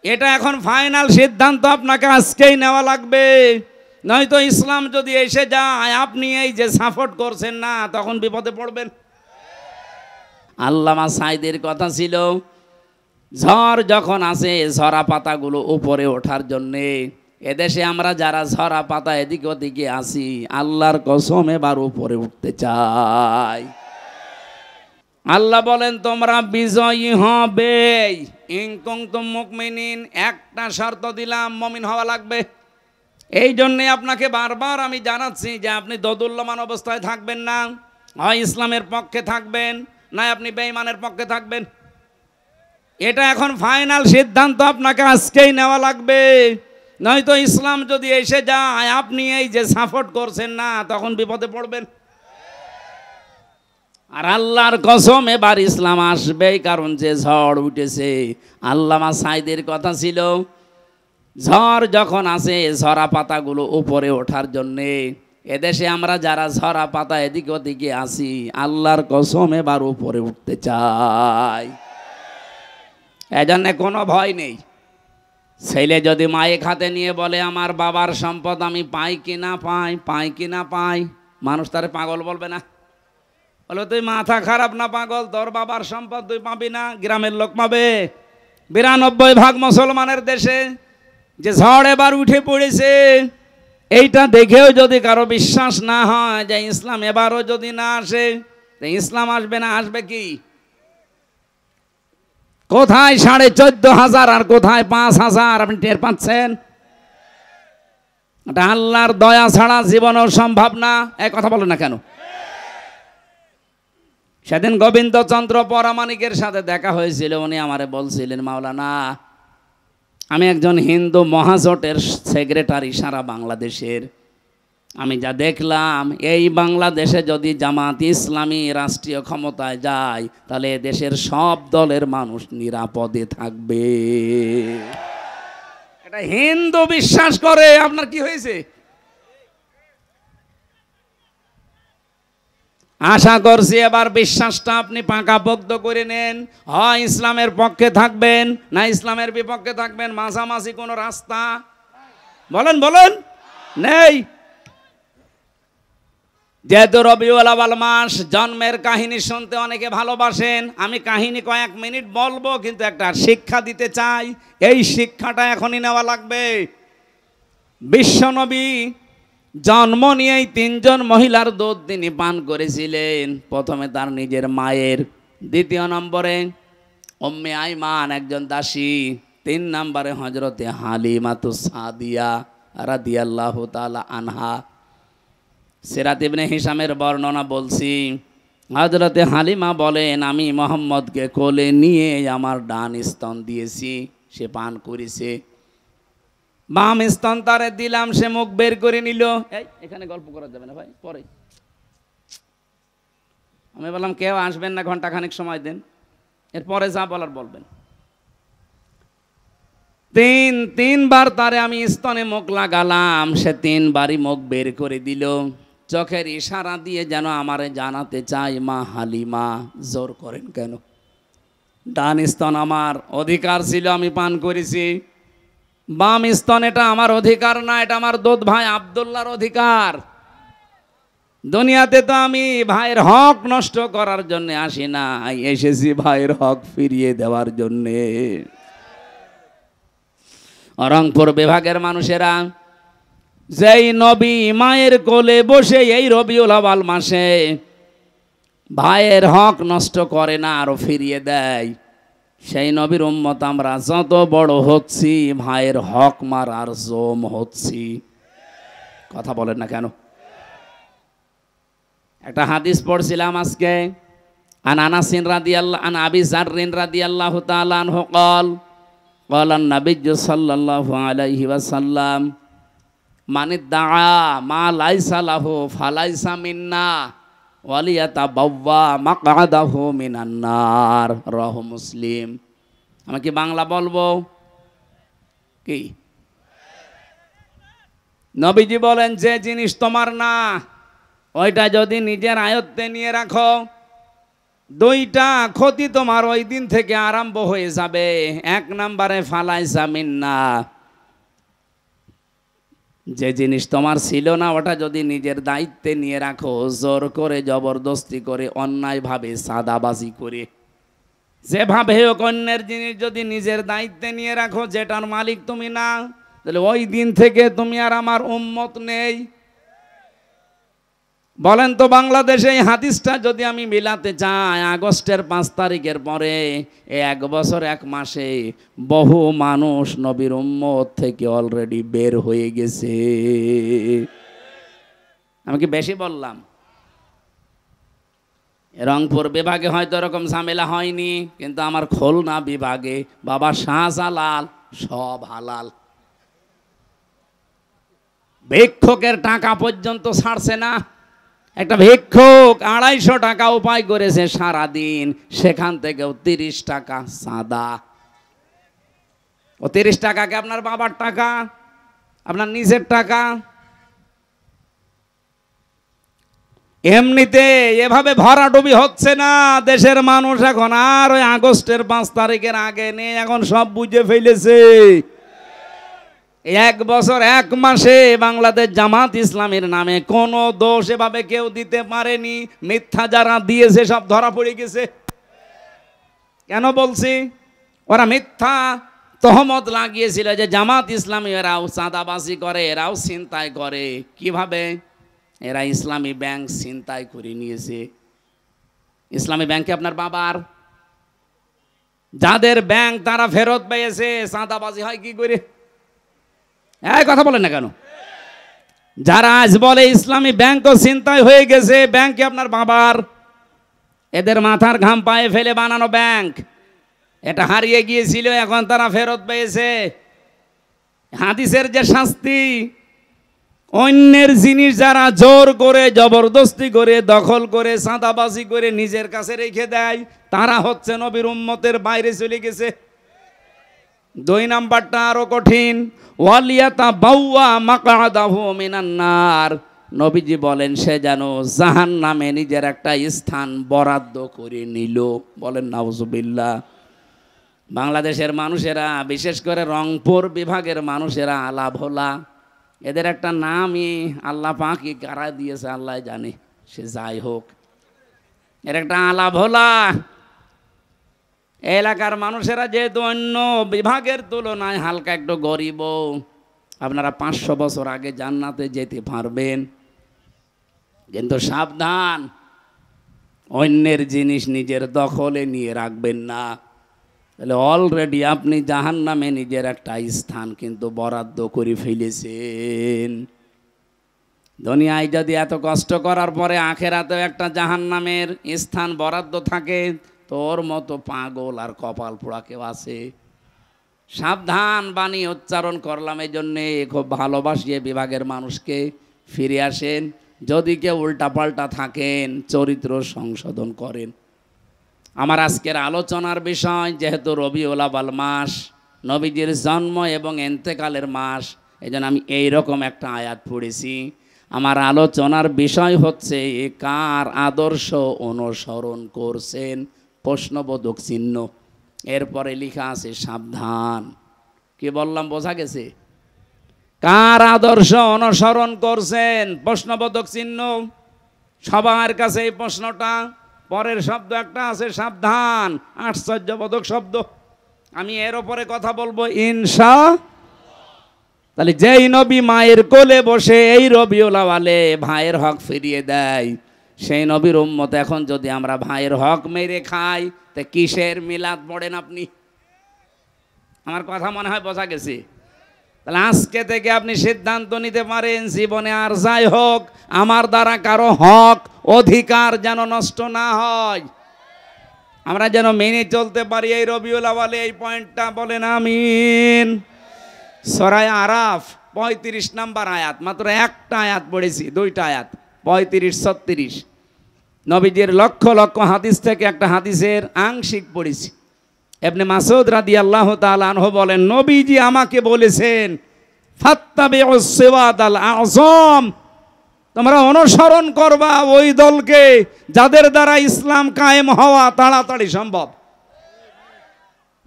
এটা এখন ফাইনাল সিদ্ধান্ত আপনাকে আজকেই নেওয়া লাগবে, নয়তো ইসলাম যদি এসে যায় আপনি এই যে সাপোর্ট করছেন না তখন বিপদে পড়বেন। আল্লামা সাঈদীর কথা ছিল, ঝড় যখন আসে ঝরা পাতাগুলো উপরে ওঠার জন্যে, এদেশে আমরা যারা ঝরা পাতা এদিকে ওদিকে আসি আল্লাহর কসম এবার উপরে উঠতে চাই। আল্লাহ বলেন তোমরা বিজয়ী হবে, ইন কুনতুম মুমিনিন, একটা শর্ত দিলাম, মুমিন হওয়া লাগবে। এই জন্যে আপনাকে বারবার আমি জানাচ্ছি যে আপনি দোদুল্যমান অবস্থায় থাকবেন না, হয় ইসলামের পক্ষে থাকবেন না আপনি বেঈমানের পক্ষে থাকবেন। এটা এখন ফাইনাল সিদ্ধান্ত আপনাকে আজকেই নেওয়া লাগবে, নয়তো ইসলাম যদি এসে যায় আপনি এই যে সাপোর্ট করছেন না তখন বিপদে পড়বেন। আর আল্লাহর কসম এবার ইসলাম আসবেই, কারণ যে ঝড় উঠেছে। আল্লামা সাঈদীর কথা ছিল, ঝড় যখন আসে ঝরা পাতাগুলো উপরে ওঠার জন্যে, এদেশে আমরা যারা ঝরা পাতা এদিকে ওদিকে আসি আল্লাহর কসম এবার উপরে উঠতে চাই। এজন্য কোনো ভয় নেই। ছেলে যদি মায়ে খাতে নিয়ে বলে আমার বাবার সম্পদ আমি পাই কি না পাই, পাই কি না পাই, মানুষ তারে পাগল বলবে না? বলে তুই মাথা খারাপ না পাগল, তোর বাবার সম্পদ তুই পাবি না, গ্রামের লোক পাবে। 92% মুসলমানের দেশে যে ঝড় এবার উঠে পড়েছে, এইটা দেখেও যদি কারো বিশ্বাস না হয় যে ইসলাম এবারও যদি না আসে, ইসলাম আসবে না, আসবে কি? কোথায় 14,500 আর কোথায় 5,000 আপনি টের পাচ্ছেন? এটা আল্লাহর দয়া ছাড়া জীবনেও সম্ভব না। এক কথা বলেন না কেন? সেদিন গোবিন্দচন্দ্র পরামানিকের সাথে দেখা হয়েছিল, উনি আমারে বলছিলেন মাওলানা আমি একজন হিন্দু মহাজোটের সেক্রেটারি সারা বাংলাদেশের, আমি যা দেখলাম এই বাংলাদেশে যদি জামাত ইসলামী রাষ্ট্রীয় ক্ষমতায় যায় তাহলে দেশের সব দলের মানুষ নিরাপদে থাকবে। এটা হিন্দু বিশ্বাস করে, আপনার কি হয়েছে? আশা করছি এবার বিশ্বাসটা আপনি পাকাপোক্ত করে নেন, হয় ইসলামের পক্ষে থাকবেন না ইসলামের বিপক্ষে থাকবেন, মাঝামাঝি কোনো রাস্তা বলেন বলেন নেই। যেহেতু রবিউল আউয়াল মাস, জন্মের কাহিনী শুনতে অনেকে ভালোবাসেন, আমি কাহিনী কয়েক মিনিট বলবো কিন্তু একটা শিক্ষা দিতে চাই, এই শিক্ষাটা এখনই নেওয়া লাগবে। বিশ্বনবী জন্ম নিয়েই 3 জন মহিলার দুধ তিনি পান করেছিলেন। প্রথমে তার নিজের মায়ের, দ্বিতীয় নম্বরে উম্মে আইমান একজন দাসী, 3 নম্বরে হযরতে হালিমাতুস সাদিয়া রাদিয়াল্লাহু তাআলা আনহা। সিরাত ইবনে হিশামের বর্ণনা বলছি, হযরতে হালিমা বলেন আমি মুহাম্মদকে কোলে নিয়ে আমার ডান স্তন দিয়েছি, সে পান করেছে। বাম স্তন তারে দিলাম, সে মুখ বের করে নিল। এই এখানে গল্প করা যাবে না ভাই, পরে। আমি বললাম কেউ আসবেন না, ঘন্টাখানেক সময় দেন, এরপরে যা বলার বলবেন। তিনবার তারে আমি স্তনে মুখ লাগালাম, সে 3 বারই মুখ বের করে দিল। চোখের ইশারা দিয়ে যেন আমারে জানাতে চাই মা হালিমা জোর করেন কেন? ডান স্তন আমার অধিকার ছিল, আমি পান করেছি। বাম স্তন এটা আমার অধিকার না, এটা আমার দুধ ভাই আব্দুল্লাহর অধিকার। দুনিয়াতে তো আমি ভাইয়ের হক নষ্ট করার জন্য আসি না, এসেছি ভাইয়ের হক ফিরিয়ে দেওয়ার জন্যে। রংপুর বিভাগের মানুষেরা যেই নবী মায়ের কোলে বসে এই রবিউল আউয়াল মাসে ভাইয়ের হক নষ্ট করে না, আরো ফিরিয়ে দেয়, সেই নবীর উম্মত আমরা যত বড় হচ্ছি ভাইয়ের হক মারার জম হচ্ছি। কথা বলেন না কেন? একটা হাদিস পড়ছিলাম আজকে, আন আনাসিন রাদিয়াল্লাহু আন আবি যাররিন রাদিয়াল্লাহু তাআলা আনহু قال قال النبي صلى الله عليه وسلم من ادعى ما ليس له فليس منا ওয়ালিয়াতাবাওয়া মাকআদাহু মিনান নার, রাহু মুসলিম। আমি কি বাংলা বলবো? কি নবীজি বলেন যে জিনিস তোমার না ওইটা যদি নিজের আয়ত্তে নিয়ে রাখো, দুইটা ক্ষতি তোমার ওই দিন থেকে আরম্ভ হয়ে যাবে। এক নম্বরে ফালাইসা মিন্না, যে জিনিস তোমার ছিল না ওটা যদি নিজের দায়িত্বে নিয়ে রাখো, জোর করে জবরদস্তি করে অন্যায়ভাবে সাদাবাজি করে যেভাবে হোক অন্যের জিনিস যদি নিজের দায়িত্বে নিয়ে রাখো, যেটার মালিক তুমি না, তাহলে ওই দিন থেকে তুমি আর আমার উম্মত নেই। বলেন তো বাংলাদেশে এই হাদিসটা যদি আমি মিলাতে চাই, আগস্টের 5 তারিখের পরে এক বছর 1 মাসে বহু মানুষ নবীর উম্মত থেকে অলরেডি বের হয়ে গেছে। আমি কি বেশি বললাম? রংপুর বিভাগে হয়তো এরকম ঝামেলা হয়নি, কিন্তু আমার খুলনা বিভাগে বাবা শাহজালাল সব হালাল। ভিক্ষুকের টাকা পর্যন্ত ছাড়ছে না। একটা ভিক্ষুক 250 টাকা উপায় করেছে সারাদিন, সেখান থেকেও 30 টাকা সাদা। ও 30 টাকাকে আপনার বাবার টাকা, আপনার নিজের টাকা। এমনিতে এভাবে ভরাডুবি হচ্ছে না দেশের মানুষ এখন আর ওই আগস্টের 5 তারিখের আগে নেই, এখন সব বুঝে ফেলেছে। 1 বছর 1 মাসে বাংলাদেশ জামাত ইসলামের নামে কোনো দোষ এভাবে কেউ দিতে পারেনি। মিথ্যা যারা দিয়েছে সব ধরা পড়ে গেছে। কেন বলছি? ওরা মিথ্যা তহমত লাগিয়েছিল যে জামাত ইসলামী এরাও চাঁদাবাজি করে, এরাও ছিনতাই করে। কিভাবে? এরা ইসলামী ব্যাংক ছিনতাই করে নিয়েছে। ইসলামী ব্যাংকে আপনার বাবার, যাদের ব্যাংক তারা ফেরত পেয়েছে, চাঁদাবাজি হয় কি করে? এই কথা বলেন না কেন? যারা আজ বলে ইসলামী ব্যাংকও ছিনতাই হয়ে গেছে, ব্যাংকে আপনার বাবার, এদের মাথার ঘাম পায়ে ফেলে বানানো ব্যাংক, এটা হারিয়ে গিয়েছিল, এখন তারা ফেরত পেয়েছে। হাদিসের যে শাস্তি, অন্যের জিনিস যারা জোর করে জবরদস্তি করে দখল করে চাঁদাবাজি করে নিজের কাছে রেখে দেয়, তারা হচ্ছে নবীর উম্মতের বাইরে চলে গেছে। 2 নাম্বারটা আরো কঠিন, ওয়ালিয়াতা বাউয়া মাকআদাহু মিনান নার। নবীজি বলেন সে যেন জাহান্নামে নিজের একটা স্থান বরাদ্দ করে নিল। বলেন নাউজুবিল্লাহ। বাংলাদেশের মানুষেরা, বিশেষ করে রংপুর বিভাগের মানুষেরা আলা ভোলা, এদের একটা নামই আল্লাহ পাকই কারা দিয়েছে আল্লাহ জানে। সে যাই হোক, এর একটা আলা ভোলা। এলাকার মানুষেরা যেহেতু অন্য বিভাগের তুলনায় হালকা একটু গরিব, আপনারা 500 বছর আগে জান্নাতে যেতে পারবেন, কিন্তু সাবধান, অন্যের জিনিস নিজের দখলে নিয়ে রাখবেন না। তাহলে অলরেডি আপনি জাহান্নামে নিজের একটা স্থান কিন্তু বরাদ্দ করে ফেলেছেন। দুনিয়ায় যদি এত কষ্ট করার পরে আখেরাতেও একটা জাহান্নামের স্থান বরাদ্দ থাকে, তোর মতো পাগল আর কপাল পোড়া কেউ আছে? সাবধান বাণী উচ্চারণ করলাম এই জন্যে। খুব ভালোবাসিয়ে বিভাগের মানুষকে ফিরে আসেন। যদি কেউ উল্টাপাল্টা থাকেন, চরিত্র সংশোধন করেন। আমার আজকের আলোচনার বিষয়, যেহেতু রবিউল আউয়াল মাস, নবীজির জন্ম এবং এন্তেকালের মাস, এই জন্য আমি এইরকম একটা আয়াত পড়েছি। আমার আলোচনার বিষয় হচ্ছে কার আদর্শ অনুসরণ করছেন, প্রশ্নবোধক চিহ্ন। এরপরে লেখা আছে সাবধান। কি বললাম বোঝা গেছে? কার আদর্শ অনুসরণ করছেন, প্রশ্নবোধক চিহ্ন। সবার কাছে এই প্রশ্নটা। পরের শব্দ একটা আছে সাবধান, আশ্চর্যবোধক শব্দ। আমি এর ওপরে কথা বলবো ইনশা। তাহলে যেই নবী মায়ের কোলে বসে এই রবিউল আউয়ালে ভাইয়ের হক ফিরিয়ে দেয়, সেই নবীর উম্মত এখন যদি আমরা ভাইয়ের হক মেরে খাই, তা কিসের মিলাদ পড়েন আপনি? আমার কথা মনে হয় বোঝা গেছে। তাহলে আজকে থেকে আপনি সিদ্ধান্ত নিতে পারেন, জীবনে আর যাই হোক আমার দ্বারা কারো হক অধিকার যেন নষ্ট না হয়, আমরা যেন মেনে চলতে পারি এই রবিউল আউয়ালে। এই পয়েন্টটা বলেন আমিন। সূরা আরাফ 35 নম্বর আয়াত, মাত্র একটা আয়াত পড়েছি, 2টা আয়াত, 35-36। নবীজির লক্ষ লক্ষ হাদিস থেকে একটা হাদিসের আংশিক পড়েছি। ইবনে মাসউদ রাদিয়াল্লাহু তাআলা আনহু বলেন, নবীজি আমাকে বলেছেন ফাত্তাবিউস সিওয়াদাল আযম, তোমরা অনুসরণ করবা ওই দলকে যাদের দ্বারা ইসলাম কায়েম হওয়া তাড়াতাড়ি সম্ভব।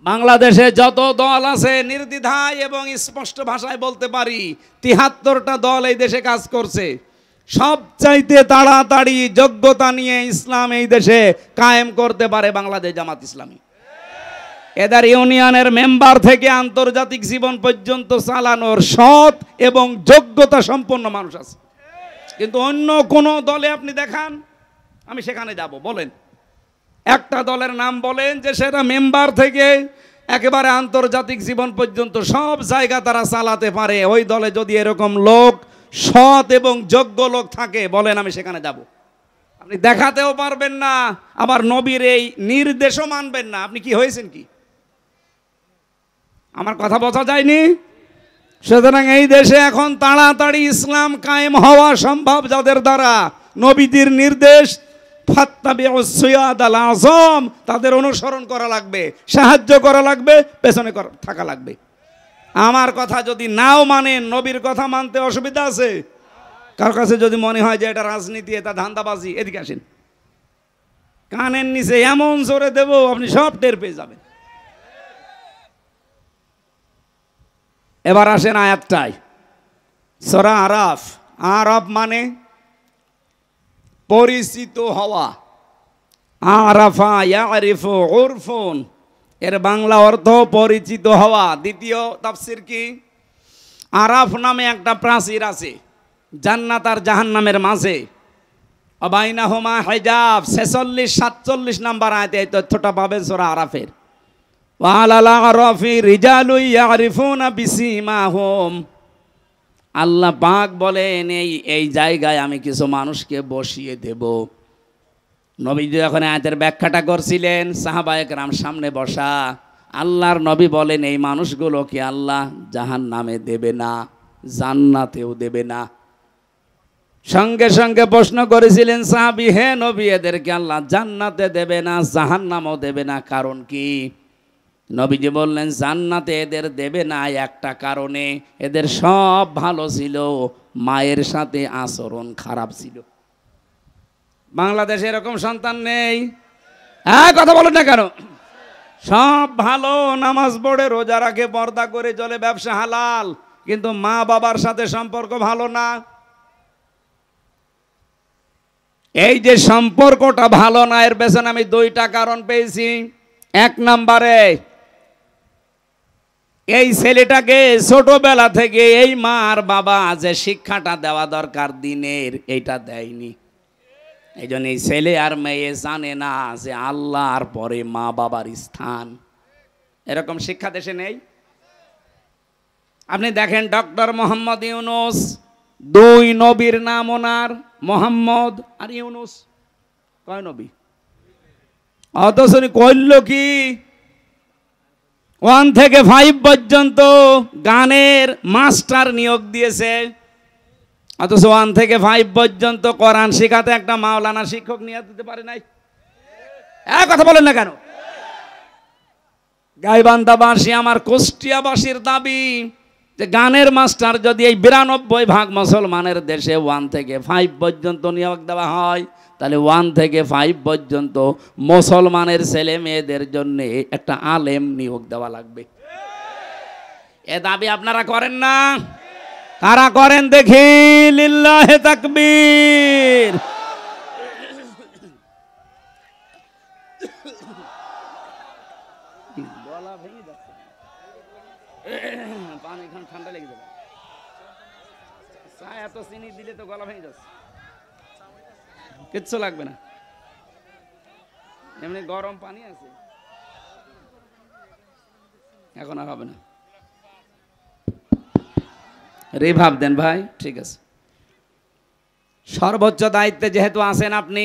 বাংলাদেশে যত দল আছে নির্দ্বিধায় এবং স্পষ্ট ভাষায় বলতে পারি ৭৩টা দল এই দেশে কাজ করছে। সবচাইতে তাড়াতাড়ি যোগ্যতা নিয়ে ইসলাম এই দেশে কায়েম করতে পারে বাংলাদেশ জামাত ইসলামী। এদের ইউনিয়নের মেম্বার থেকে আন্তর্জাতিক জীবন পর্যন্ত চালানোর সৎ এবং যোগ্যতা সম্পন্ন মানুষ আছে। কিন্তু অন্য কোন দলে আপনি দেখান, আমি সেখানে যাব, বলেন একটা দলের নাম বলেন যে সেটা মেম্বার থেকে একেবারে আন্তর্জাতিক জীবন পর্যন্ত সব জায়গা তারা চালাতে পারে। ওই দলে যদি এরকম লোক, সৎ এবং যোগ্য লোক থাকে, বলেন আমি সেখানে যাব। আপনি দেখাতেও পারবেন না, আবার নবীর এই নির্দেশও মানবেন না। আপনি কি হয়েছেন কি? আমার কথা বোঝা যায়নি? সুতরাং এই দেশে এখন তাড়াতাড়ি ইসলাম কায়েম হওয়া সম্ভব যাদের দ্বারা নবীজির নির্দেশ তাদের অনুসরণ করা লাগবে, সাহায্য করা লাগবে, পেছনে থাকা লাগবে। আমার কথা যদি নাও মানেন, নবীর কথা মানতে অসুবিধা আছে? কার কাছে যদি মনে হয় যে এটা রাজনীতি, এটা ধান্দাবাজি, এদিকে আসেন, কানের নিচে এমন জোরে দেব আপনি সব টের পেয়ে যাবেন। এবার আসেন আয়াতটায়, সূরা আরাফ। আরাফ মানে পরিচিত হওয়া। আরাফা ইয়ারিফু উরফুন, এর বাংলা অর্থ পরিচিত হওয়া। দ্বিতীয় তাফসীর কি? আরাফ নামে একটা প্রাচীর আছে জান্নাত আর জাহান্নামের মাঝে, অবাইনাহুমা হিজাব। 46-47 নাম্বার আয়াতে এই তথ্যটা পাবেন সূরা আরাফের। ওয়ালাল আরাফি রিজালু ইয়ারিফুনা বিসিমাহুম, আল্লাহ পাক বলেন এই জায়গায় আমি কিছু মানুষকে বসিয়ে দেব। নবীজি যখন আয়াতের ব্যাখ্যাটা করছিলেন, সাহাবায়ে কেরাম সামনে বসা, আল্লাহর নবী বলেন এই মানুষগুলোকে আল্লাহ জাহান্নামে দেবে না, জান্নাতেও দেবে না। সঙ্গে সঙ্গে প্রশ্ন করেছিলেন সাহাবী, হে নবী এদেরকে আল্লাহ জান্নাতে দেবে না, জাহান্নামও দেবে না, কারণ কি? নবীজি বললেন জান্নাতে এদের দেবে না একটা কারণে, এদের সব ভালো ছিল, মায়ের সাথে আচরণ খারাপ ছিল। বাংলাদেশে এরকম সন্তান নেই? হ্যাঁ, কথা বলেন না কেন? সব ভালো, নামাজ পড়ে, রোজা রাখে, পর্দা করে চলে, ব্যবসা হালাল, কিন্তু মা বাবার সাথে সম্পর্ক ভালো না। এই যে সম্পর্কটা ভালো না, এর পেছনে আমি 2টা কারণ পেয়েছি। 1 নম্বরে এই ছেলেটাকে ছোটবেলা থেকে এই মা আর বাবা যে শিক্ষাটা দেওয়া দরকার দিনের, এইটা দেয়নি। এই জন্য এই ছেলে আর মেয়ে জানে না যে আল্লাহর পরে মা বাবার স্থান। এরকম শিক্ষা দেশে নেই। আপনি দেখেন ডক্টর মোহাম্মদ ইউনুস, 2 নবীর নাম ওনার, মোহাম্মদ আর ইউনুস, কয় নবী? অথচ কইল কি 1 থেকে 5 পর্যন্ত গানের মাস্টার নিয়োগ দিয়েছে, অথচ 1 থেকে 5 পর্যন্ত কোরআন শেখাতে একটা মাওলানা শিক্ষক নিয়োগ দিতে পারে নাই। কথা বলেন না কেন? গাইবান্ধাবাসী, আমার কুষ্টিয়াবাসীর দাবি যে গানের মাস্টার যদি এই 92% মুসলমানের দেশে 1 থেকে 5 পর্যন্ত নিয়োগ দেওয়া হয়, তাহলে 1 থেকে 5 পর্যন্ত মুসলমানের ছেলে মেয়েদের জন্য একটা আলেম নিয়োগ দেওয়া লাগবে। এ দাবি আপনারা করেন না? কারা করেন দেখি? লিল্লাহে তাকবীর। গলা ভেঙে যাচ্ছে, পানি খান, ঠান্ডা লেগে যাবে। চা এত চিনি দিলে তো গলা ভেঙে যাচ্ছে। কিচ্ছু লাগবে না, এমনি গরম পানি আছে, এখন আর হবে না। রিভাব দেন ভাই, ঠিক আছে। সর্বোচ্চ দায়িত্বে যেহেতু আছেন আপনি,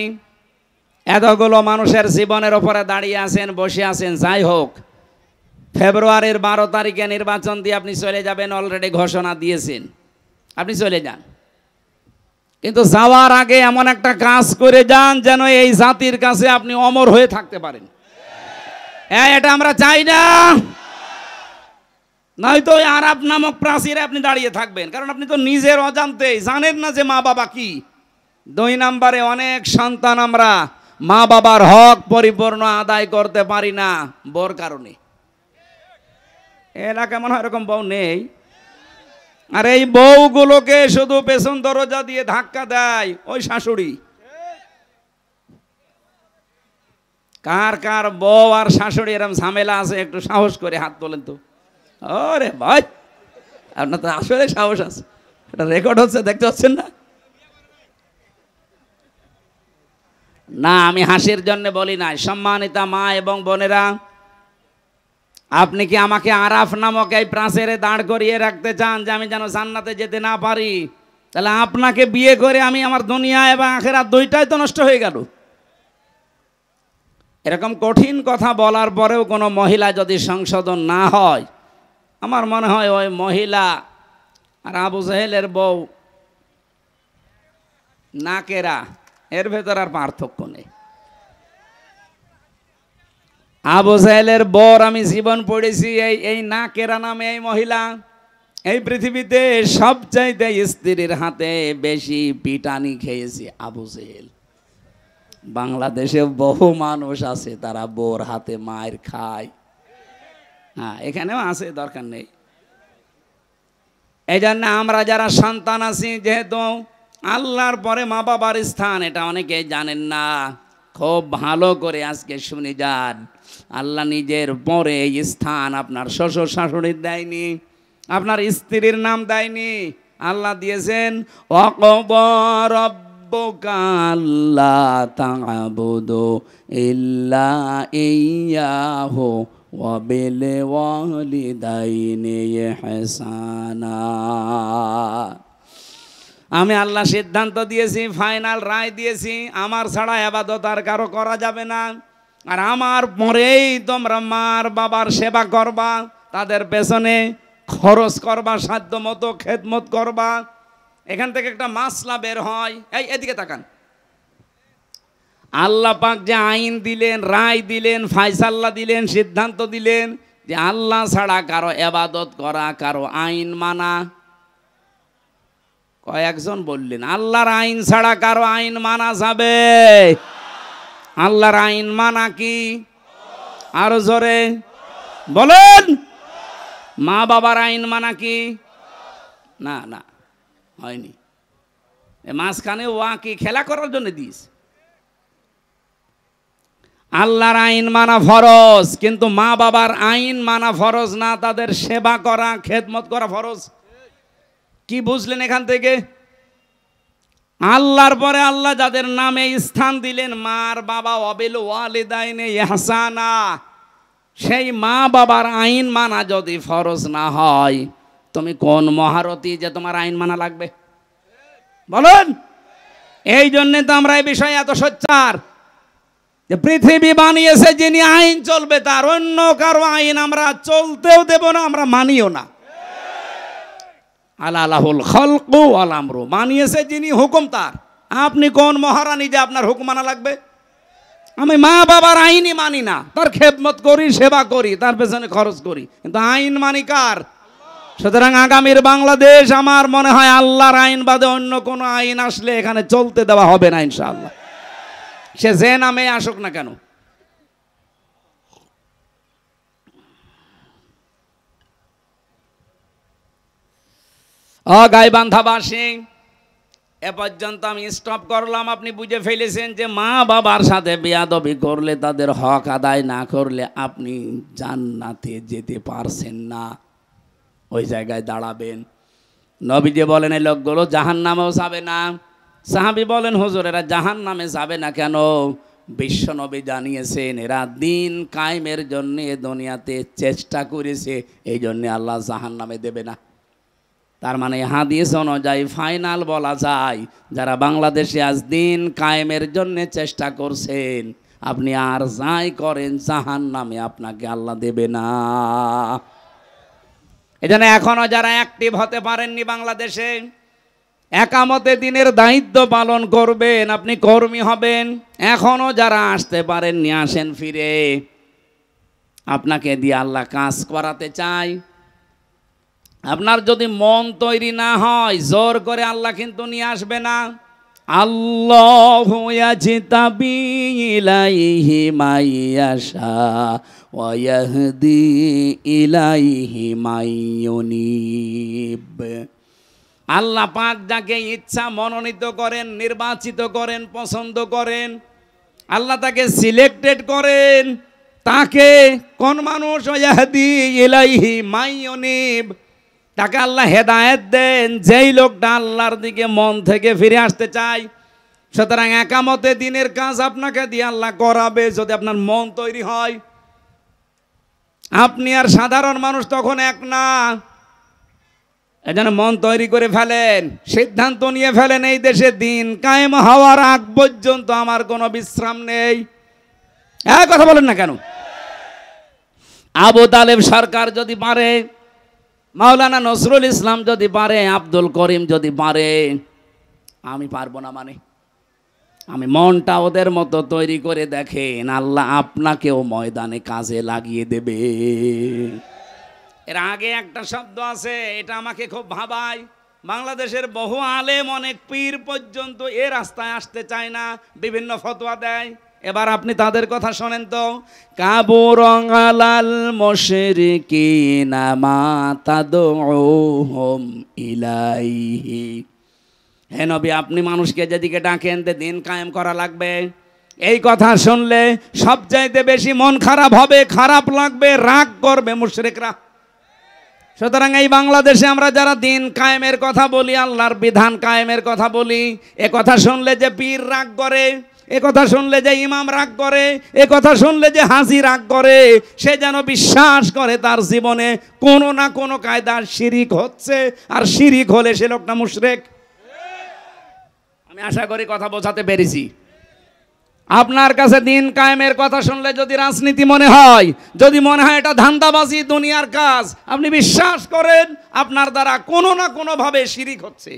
এতগুলো মানুষের জীবনের ওপরে দাঁড়িয়ে আছেন, বসে আছেন, যাই হোক, ফেব্রুয়ারির 12 তারিখে নির্বাচন দিয়ে আপনি চলে যাবেন, অলরেডি ঘোষণা দিয়েছেন, আপনি চলে যান। কিন্তু যাওয়ার আগে এমন একটা কাজ করে যান যেন এই জাতির কাছে আপনি অমর হয়ে থাকতে পারেন। এটা আমরা চাই না। নয়তো ওই আরাফ নামক প্রাচীরে আপনি দাঁড়িয়ে থাকবেন, কারণ আপনি তো নিজের অজান্তেই জানেন না যে মা বাবা কি। দুই নম্বরে অনেক সন্তান আমরা মা বাবার হক পরিপূর্ণ আদায় করতে পারি না বউর কারণে। এলাকা মনে হয় এরকম বউ নেই। আর এই বউগুলোকে শুধু পেছন দরজা দিয়ে ধাক্কা দেয় ওই শাশুড়ি। কার কার বউ আর শাশুড়ি এরকম ঝামেলা আছে একটু সাহস করে হাত তোলেন তো। ওরে ভাই, আপনার তো আসলে সাহস আছে, এটা রেকর্ড হচ্ছে, দেখতে পাচ্ছেন না? না, আমি হাসির জন্য বলি না। সম্মানিতা মা এবং বোনেরা, আপনি কি আমাকে আরাফ নামক এই প্রাচীরে দাঁড় করিয়ে রাখতে চান যে আমি যেন জান্নাতে যেতে না পারি? তাহলে আপনাকে বিয়ে করে আমি আমার দুনিয়া এবং আখিরাত দুইটাই তো নষ্ট হয়ে গেল। এরকম কঠিন কথা বলার পরেও কোনো মহিলা যদি সংশোধন না হয়, আমার মনে হয় ওই মহিলা আর আবু জাহেলের বউ নাকেরা, এর ভেতর আর পার্থক্য নেই। আবু জাহেলের বর আমি জীবন পড়েছি, এই নাকেরা নামে এই মহিলা এই পৃথিবীতে সবচাইতে স্ত্রীর হাতে বেশি পিটানি খেয়েছে আবু জাহেল। বাংলাদেশে বহু মানুষ আছে তারা বোর হাতে মায়ের খায়। হ্যাঁ, এখানেও আছে, দরকার নেই। এই জন্য আমরা যারা সন্তান আছি, যেহেতু আল্লাহর পরে মা বাবার স্থান এটা অনেকেই জানেন না, খুব ভালো করে আজকে শুনে যান। আল্লাহ নিজের পরে এই স্থান আপনার শ্বশুর শাশুড়ির দেয়নি, আপনার স্ত্রীর নাম দেয়নি, আল্লাহ দিয়েছেন ওয়াকাদা রাব্বুকা আল্লা তা'বুদু ইল্লা ইয়্যাহু ওয়া বিল ওয়ালিদাইনি ইহসানা। আমি আল্লাহ সিদ্ধান্ত দিয়েছি, ফাইনাল রায় দিয়েছি, আমার ছাড়া ইবাদত আর কারো করা যাবে না। আর আমার পরেই তোমরা মার বাবার সেবা করবা, তাদের পেছনে খরচ করবা, সাধ্য মতো খেদমত করবা। এখান থেকে একটা মাসলা বের হয়, এই এদিকে তাকান। আল্লাহ পাক যে আইন দিলেন, রায় দিলেন, ফায়সালা দিলেন, সিদ্ধান্ত দিলেন যে আল্লাহ ছাড়া কারো ইবাদত করা, কারো আইন মানা। কয়েকজন বললেন আল্লাহর আইন ছাড়া কারো আইন মানা যাবে? আল্লাহর আইন মানা কি? আরো জোরে বলেন। মা বাবার আইন মানা কি? না না, হয়নি। মাঝখানে ওয়া কি খেলা করার জন্য দিস? আল্লাহর আইন মানা ফরজ, কিন্তু মা বাবার আইন মানা ফরজ না, তাদের সেবা করা, খেদমত করা ফরজ। কি বুঝলেন এখান থেকে? আল্লাহর পরে আল্লাহ যাদের নামে স্থান দিলেন, মার বাবা, ওয়াবিল ওয়ালিদাইনি ইহসানা, সেই মা বাবার আইন মানা যদি ফরজ না হয়, তুমি কোন মহারথী যে তোমার আইন মানা লাগবে? বলুন। এই জন্যে তো আমরা এই বিষয়ে এত সোচ্চার যে পৃথিবী বানিয়েছে যিনি, আইন চলবে তার, অন্য কারো আইন আমরা চলতেও দেব না, আমরা মানিও না। আলাহুল খালকু ওয়াল আমরু, মানিয়েছে যিনি, হুকুম তার। আপনি কোন মহারানী যে আপনার হুকুম মানা লাগবে? আমি মা বাবার আইনই মানি না, তার খেদমত করি, সেবা করি, তার পেছনে খরচ করি, কিন্তু আইন মানি কার? সুতরাং আগামীর বাংলাদেশ আমার মনে হয় আল্লাহর আইন বাদে অন্য কোনো আইন আসলে এখানে চলতে দেওয়া হবে না ইনশাআল্লাহ, সে যে নামে আসুক না কেন। গাইবান্ধাবাসী, এ পর্যন্ত আমি স্টপ করলাম। আপনি বুঝে ফেলেছেন যে মা বাবার সাথে বেয়াদবি করলে, তাদের হক আদায় না করলে আপনি জান্নাতে যেতে পারছেন না, ওই জায়গায় দাঁড়াবেন। নবীজি বলেন এই লোকগুলো জাহান্নামেও যাবে না। সাহাবী বলেন হুজুর এরা জাহান্নামে যাবে না কেন? বিশ্ব নবী জানিয়েছেন এরা দিন কায়েমের জন্য দুনিয়াতে চেষ্টা করেছে, এই জন্য আল্লাহ জাহান্নামে দেবে না। তার মানে হাদিস অনুযায়ী ফাইনাল বলা যায়, যারা বাংলাদেশে আজ দিন কায়েমের জন্য চেষ্টা করছেন, আপনি আর যাই করেন জাহান্নামে আপনাকে আল্লাহ দেবে না। এজন্য এখনো যারা অ্যাক্টিভ হতে পারেননি বাংলাদেশে, একামতে দিনের দায়িত্ব পালন করবেন, আপনি কর্মী হবেন। এখনো যারা আসতে পারেননি, আসেন ফিরে, আপনাকে দিয়ে আল্লাহ কাজ করাতে চায়। আপনার যদি মন তৈরি না হয়, জোর করে আল্লাহ কিন্তু নিয়ে আসবে না। আল্লাহু ইয়াজতাবি ইলাইহি মাইয়াশা ওয়া ইয়াহদি ইলাইহি মাইয়ুনিব। আল্লাহ পাক যাকে ইচ্ছা মনোনীত করেন, নির্বাচিত করেন, পছন্দ করেন, আল্লাহ তাকে সিলেক্টেড করেন। তাকে কোন মানুষ? ইয়াহদি ইলাইহি মাইয়ুনিব, তাকে আল্লাহ হেদায়েত দেন যেই লোকটা আল্লাহর দিকে মন থেকে ফিরে আসতে চায়। সুতরাং একামতে দিনের কাজ আপনাকে দিয়ে আল্লাহ করাবে যদি আপনার মন তৈরি হয়। আপনি আর সাধারণ মানুষ তখন এক না। এজন্য মন তৈরি করে ফেলেন, সিদ্ধান্ত নিয়ে ফেলেন, এই দেশে দিন কায়েম হওয়ার আগ পর্যন্ত আমার কোনো বিশ্রাম নেই। এক কথা বলেন না কেন? আবু তালেব সরকার যদি পারে, মাওলানা নজরুল ইসলাম যদি পারে, আব্দুল করিম যদি পারে, আমি পারবো না? মানে আমি মনটা ওদের মতো তৈরি করে দেখেন, আল্লাহ আপনাকেও ময়দানে কাজে লাগিয়ে দেবে। এর আগে একটা শব্দ আছে, এটা আমাকে খুব ভাবায়। বাংলাদেশের বহু আলেম, অনেক পীর পর্যন্ত এ রাস্তায় আসতে চায় না, বিভিন্ন ফতোয়া দেয়। এবার আপনি তাদের কথা শোনেন তো। কাবুরং আলাল মুশরিকিনা মা তাদউহুম ইলাইহি। হে নবী, আপনি মানুষকে যেদিকে ডাকেন দিন কায়েম করা লাগবে, এই কথা শুনলে সবচাইতে বেশি মন খারাপ হবে, খারাপ লাগবে, রাগ করবে মুশরিকরা। সুতরাং এই বাংলাদেশে আমরা যারা দিন কায়েমের কথা বলি, আল্লাহর বিধান কায়েমের কথা বলি, এ কথা শুনলে যে পীর রাগ করে, এ কথা শুনলে যে ইমাম রাগ করে, এ কথা শুনলে যে হাজি রাগ করে, সে যেন বিশ্বাস করে তার জীবনে কোনো না কোনো কায়দার শিরিক হচ্ছে, আর শিরিক হলে সে লোকটা মুশরিক। আমি আশা করি কথা বোঝাতে পেরেছি। আপনার কাছে দিন কায়েমের কথা শুনলে যদি রাজনীতি মনে হয়, যদি মনে হয় এটা ধান্দাবাজি, দুনিয়ার কাজ, আপনি বিশ্বাস করেন আপনার দ্বারা কোনো না কোনো ভাবে শিরিক হচ্ছে।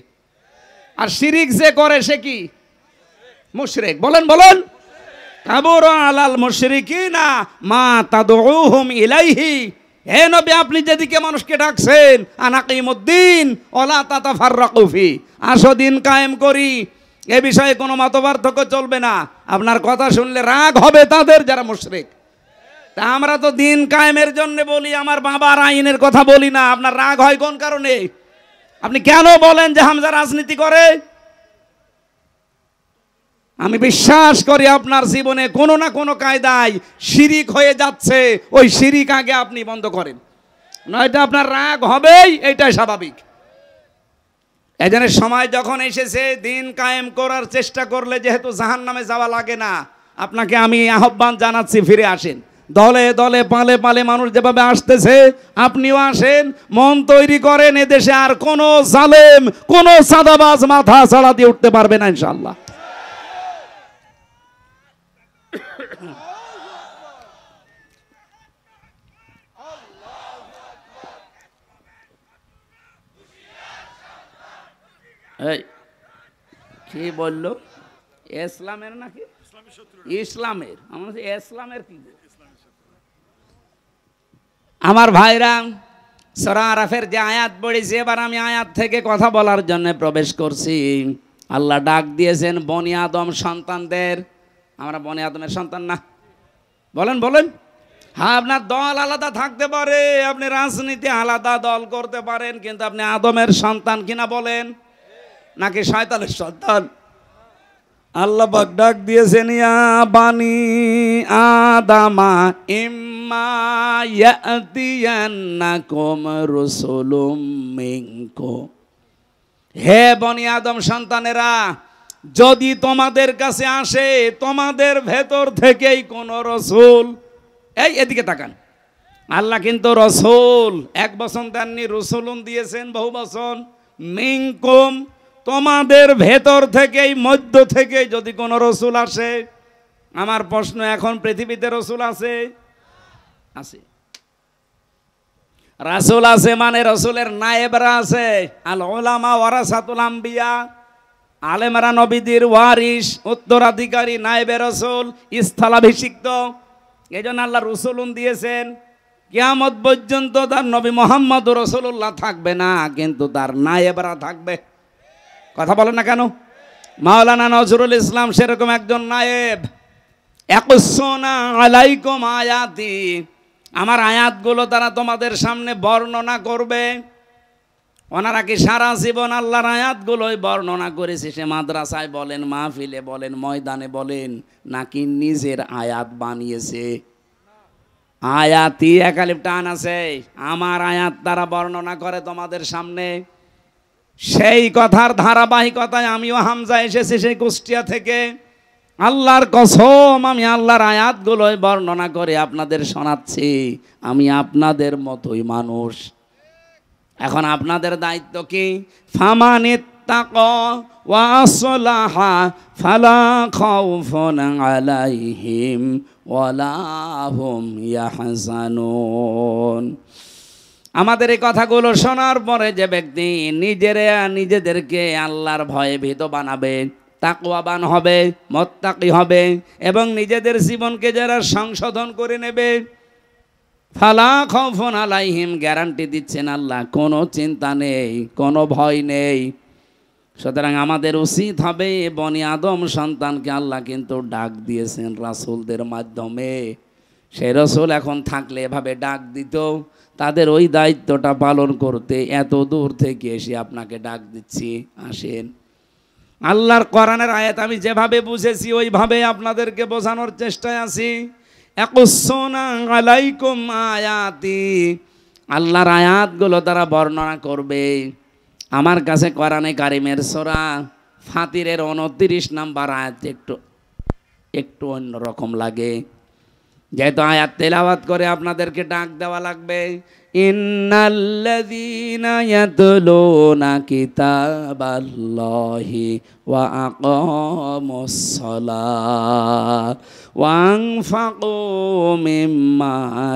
আর শিরিক যে করে সে কি? মুশরিক। বলেন বলেন। কাবুর আলাল মুশরিকিনা মা তাদউহুম ইলাইহি। হে নবী, আপনি যেদিকে মানুষকে ডাকছেন, আনাকিমুদ্দিন ওয়ালা তাতাফাররাকু ফি, আসো দিন কায়েম করি, এ বিষয়ে কোনো মতপার্থক্য চলবে না। আপনার কথা শুনলে রাগ হবে তাদের যারা মুশরিক। তা আমরা তো দিন কায়েমের জন্য বলি, আমার বাবার আইনের কথা বলি না। আপনার রাগ হয় কোন কারণে? আপনি কেন বলেন যে হামজা রাজনীতি করে? আমি বিশ্বাস করি আপনার জীবনে কোনো না কোনো কায়দায় শিরিক হয়ে যাচ্ছে, ওই শিরিক আগে আপনি বন্ধ করেন, নয়তো আপনার রাগ হবেই, এইটাই স্বাভাবিক। এজন্য সময় যখন এসেছে দিন কায়েম করার চেষ্টা করলে যেহেতু জাহান্নামে যাওয়া লাগে না, আপনাকে আমি আহ্বান জানাচ্ছি, ফিরে আসেন। দলে দলে পালে পালে মানুষ যেভাবে আসতেছে, আপনিও আসেন, মন তৈরি করেন। এদেশে আর কোনো জালেম, কোনো সাদাবাজ মাথা ছাড়া দিয়ে উঠতে পারবে না ইনশাআল্লাহ। কি বললো? ইসলামের নাকি ইসলামের? ইসলামের কি? আমার ভাইরা, সূরা আরাফের যে আয়াত পড়েছি, এবার আমি আয়াত থেকে কথা বলার জন্য প্রবেশ করছি। আল্লাহ ডাক দিয়েছেন বনি আদম সন্তানদের। আমরা বনি আদমের সন্তান না? বলেন বলেন। হ্যাঁ, আপনার দল আলাদা থাকতে পারে, আপনি রাজনীতি আলাদা দল করতে পারেন, কিন্তু আপনি আদমের সন্তান কিনা বলেন, নাকি শয়তানের সন্তান? আল্লাহ পাক ডাক দিয়েছেন, ইয়া বানি আদামা ইম্মা ইয়াতিয়ান্নাকুম রাসূলুম মিনকুম। হে বনি আদম সন্তানেরা, যদি তোমাদের কাছে আসে তোমাদের ভেতর থেকেই কোন রসুল, এদিকে তাকান, আল্লাহ কিন্তু রসুল এক বচন দেননি, রসুলুন দিয়েছেন বহু বচন। মিনকুম, তোমাদের ভেতর থেকেই, মধ্য থেকে যদি কোনো রসুল আসে। আমার প্রশ্ন, এখন পৃথিবীতে রসুল আছে? আছে। রাসূল আছে মানে রসুলের নায়েবরা আছে। আল উলামা ওয়ারাসাতুল আম্বিয়া, আলেমরা নবীদের ওয়ারিস, উত্তরাধিকারী, নায়েবে রসুল, স্থলাভিষিক্ত। এই জন্য আল্লাহ রসুলুন দিয়েছেন। কিয়ামত পর্যন্ত তার নবী মুহাম্মদ রাসূলুল্লাহ থাকবে না, কিন্তু তার নায়েবরা থাকবে। কথা বলেন না কেন? মাওলানা নজরুল ইসলাম সেরকম একজন নায়েব। ইয়াকুসুনা আলাইকুম আয়াতি, আমার আয়াতগুলো তারা তোমাদের সামনে বর্ণনা করবে। ওনারা কি সারা জীবন আল্লাহর আয়াতগুলোই বর্ণনা করেছে? সে মাদ্রাসায় বলেন, মাহফিলে বলেন, ময়দানে বলেন, নাকি নিজের আয়াত বানিয়েছে? আয়াতি একালিপ টান আছে, আমার আয়াত তারা বর্ণনা করে তোমাদের সামনে। সেই কথার ধারাবাহিকতায় আমিও হামজা এসেছি সেই কুষ্টিয়া থেকে। আল্লাহর কসম, আমি আল্লাহর আয়াতগুলোই বর্ণনা করে আপনাদের শোনাচ্ছি। আমি আপনাদের মতোই মানুষ। এখন আপনাদের দায়িত্ব কি? ফামানিত্তাকা ওয়া আসলাহা ফালা খাউফুন আলাইহিম ওয়ালা হুম ইয়াহজানুন। আমাদের এই কথাগুলো শোনার পরে যে ব্যক্তি নিজেদেরকে আল্লাহর ভয়ে ভীত বানাবে, তাকওয়াবান হবে, মুত্তাকি হবে এবং নিজেদের জীবনকে যারা সংশোধন করে নেবে, ফালা খাউফুন আলাইহিম, গ্যারান্টি দিচ্ছেন আল্লাহ, কোনো চিন্তা নেই, কোনো ভয় নেই। সুতরাং আমাদের উচিত হবে, বনি আদম সন্তানকে আল্লাহ কিন্তু ডাক দিয়েছেন রাসূলদের মাধ্যমে। সেই রাসূল এখন থাকলে এভাবে ডাক দিত, তাদের ওই দায়িত্বটা পালন করতে এত দূর থেকে এসে আপনাকে ডাক দিচ্ছি, আসেন। আল্লাহর কোরআনের আয়াত আমি যেভাবে বুঝেছি ওইভাবে আপনাদেরকে বোঝানোর চেষ্টায় আছি। ইয়াকুসুনা আলাইকুম আয়াতি, আল্লাহর আয়াতগুলো তারা বর্ণনা করবে। আমার কাছে কোরআনে কারিমের সূরা ফাতিরের 29 নম্বর আয়াত একটু অন্যরকম লাগে, যেহেতু আয়াত তেলাওয়াত করে আপনাদেরকে ডাক দেওয়া লাগবে। ইন্নাল্লাযীনা ইয়াতলুনা কিতাবাল্লাহি ওয়া আকামুস সালাহ ওয়া আনফাকু মিম্মা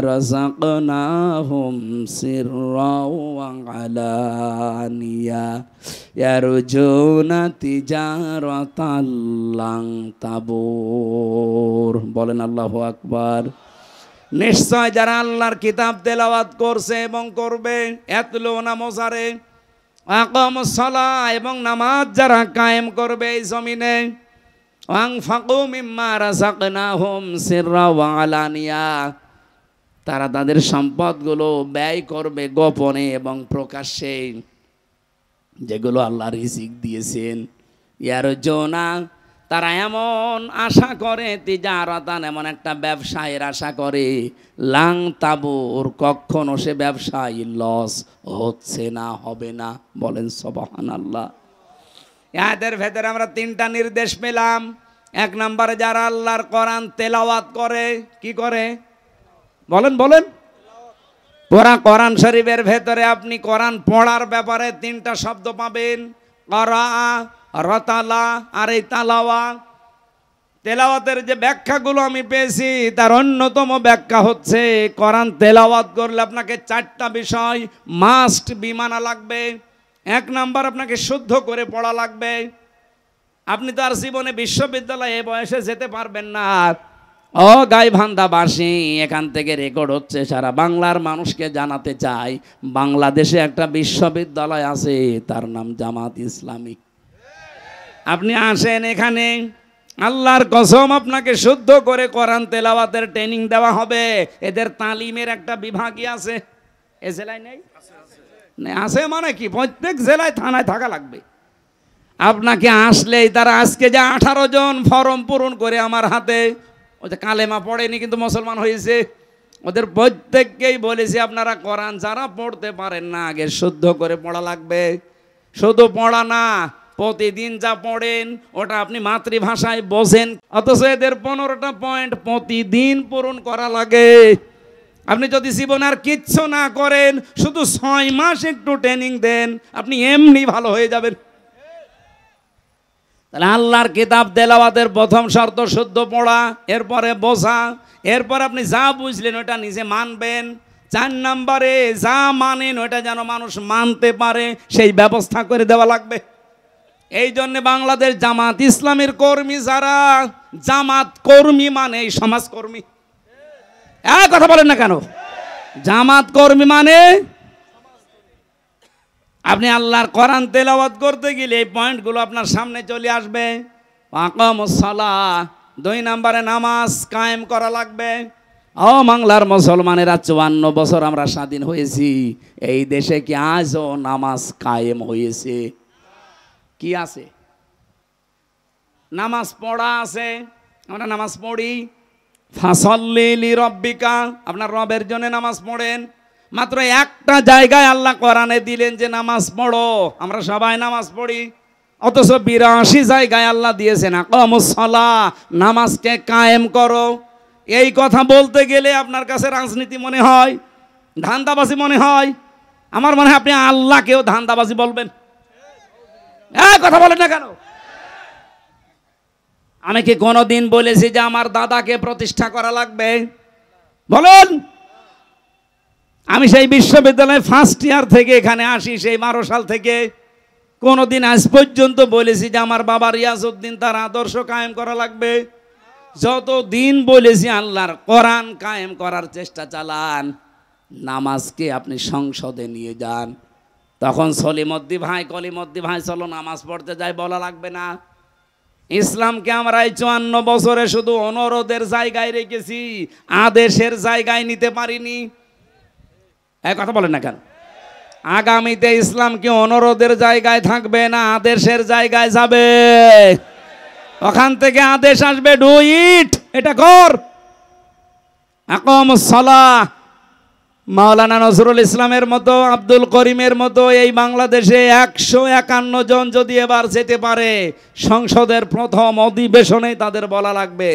রাযাকনাহুম সিররাও ওয়া আলানিয়া ইয়ারজুনা তিজারাতাল লান তাবুর। বলেন আল্লাহু আকবার। নিশ্চয় যারা আল্লাহর কিতাব তেলাওয়াত করছে এবং করবে, ইয়াতলুনা মুজারে, আকামুস সালাহ এবং নামাজ যারা কায়েম করবে এই জমিনে, আনফাকু মিম্মা রাযাকনাহুম সিররা ওয়া আলানিয়া, তারা তাদের সম্পদগুলো ব্যয় করবে গোপনে এবং প্রকাশ্যে, যেগুলো আল্লাহ রিজিক দিয়েছেন। ইয়ারজুনা, তারা এমন আশা করে, তিজারাতান, এমন একটা ব্যবসায়ের আশা করে, লাং তাবুর, কখনো সে ব্যবসায় লস হচ্ছে না, হবে না। বলেন সুবহানাল্লাহ। এদের ভেতরে আমরা 3টা নির্দেশ পেলাম। 1 নম্বরে যারা আল্লাহর কোরআন তেলাওয়াত করে, কি করে? বলেন বলেন। পুরা কোরআন শরীফের ভেতরে আপনি কোরআন পড়ার ব্যাপারে 3টা শব্দ পাবেন, করা, রতালা আর এই তালাওয়া। তেলাওয়াতের যে ব্যাখ্যাগুলো আমি পেয়েছি তার অন্যতম ব্যাখ্যা হচ্ছে, কোরআন তেলাওয়াত করলে আপনাকে 4টা বিষয় মাস্ট বি মানা লাগবে। 1 নাম্বার, আপনাকে শুদ্ধ করে পড়া লাগবে। আপনি তো আর জীবনে বিশ্ববিদ্যালয়ে এ বয়সে যেতে পারবেন না। ও গাইবান্ধাবাসী, এখান থেকে রেকর্ড হচ্ছে, সারা বাংলার মানুষকে জানাতে চাই, বাংলাদেশে একটা বিশ্ববিদ্যালয় আছে, তার নাম জামাত ইসলামী। আপনি আসেন এখানে, আল্লাহর কসম আপনাকে শুদ্ধ করে কোরআন তেলাওয়াতের ট্রেনিং দেওয়া হবে। এদের তালিমের একটা বিভাগই আছে। এ জেলায় নেই? আছে মানে কি, প্রত্যেক জেলায় থানায় থাকা লাগবে। আপনাকে আসলেই তারা, আজকে যে 18 জন ফর্ম পূরণ করে আমার হাতে, ওই যে কালেমা পড়েনি কিন্তু মুসলমান হয়েছে, ওদের প্রত্যেককেই বলেছি আপনারা কোরআন যারা পড়তে পারেন না, আগে শুদ্ধ করে পড়া লাগবে। শুধু পড়া না, প্রতিদিন যা পড়েন ওটা আপনি মাতৃভাষায় বোঝেন। অথচ এদের 15টা পয়েন্ট প্রতিদিন পূরণ করা লাগে। আপনি যদি জীবনে আর কিচ্ছু না করেন, শুধু 6 মাস একটু ট্রেনিং দেন, আপনি এমনি ভালো হয়ে যাবেন। তাহলে আল্লাহর কিতাব তেলাওয়াতের প্রথম শর্ত শুদ্ধ পড়া, এরপরে বোঝা, এরপর আপনি যা বুঝলেন ওটা নিজে মানবেন। 4 নম্বরে যা মানেন ওটা যেন মানুষ মানতে পারে, সেই ব্যবস্থা করে দেওয়া লাগবে। এই জন্য বাংলাদেশ জামাত ইসলামের কর্মী যারা, জামাত কর্মী মানে এই সমাজকর্মী। কথা বলেন না কেন? জামাত কর্মী মানে আপনি আল্লাহর কোরআন তেলাওয়াত করতে গেলে এই পয়েন্টগুলো আপনার সামনে চলে আসবে। আকামুস সালাহ, 2 নম্বরে নামাজ কায়েম করা লাগবে। ও বাংলার মুসলমানেরা, 54 বছর আমরা স্বাধীন হয়েছি, এই দেশে কি আজও নামাজ কায়েম হয়েছে? কি আছে? নামাজ পড়া আছে, আমরা নামাজ পড়ি। ফাসল্লি লিরাব্বিকা, আপনার রবের জন্য নামাজ পড়েন। মাত্র একটা জায়গায় আল্লাহ কোরআনে দিলেন যে নামাজ পড়ো, আমরা সবাই নামাজ পড়ি। অথচ 82 জায়গায় আল্লাহ দিয়েছেন আকামুস সালাহ, নামাজকে কায়েম করো। এই কথা বলতে গেলে আপনার কাছে রাজনীতি মনে হয়, ধান্দাবাজি মনে হয়। আমার মনে হয় আপনি আল্লাহকেও ধান্দাবাজি বলবেন। কথা বলেন না কেন? আমি কি কোনোদিন বলেছি যে আমার দাদাকে প্রতিষ্ঠা করা লাগবে? বলুন। আমি সেই বিশ্ববিদ্যালয়ে ফার্স্ট ইয়ার থেকে এখানে আসি, সেই 12 সাল থেকে। কোনোদিন আজ পর্যন্ত বলেছি যে আমার বাবা রিয়াজউদ্দিন তার আদর্শ কায়েম করা লাগবে? যতদিন বলেছি আল্লাহর কোরআন কায়েম করার চেষ্টা চালান, নামাজকে আপনি সংসদে নিয়ে যান। তখন সলিমদ্দি ভাই, কলিমদ্দি ভাই চলো নামাজ পড়তে যাই বলা লাগবে না। ইসলামকে আমরা এই 54 বছরে শুধু অনুরোধের জায়গায় রেখেছি, আদেশের জায়গায় নিতে পারিনি। কথা বলেন না কেন? আগামীতে ইসলাম কি অনুরোধের জায়গায় থাকবে না আদেশের জায়গায় যাবে? ওখান থেকে আদেশ আসবে, ডু ইট, এটা কর। আকামুস সালাহ। মাওলানা নজরুল ইসলামের মতো, আব্দুল করিমের মতো এই বাংলাদেশে 151 জন যদি এবার যেতে পারে সংসদের প্রথম অধিবেশনে, তাদের বলা লাগবে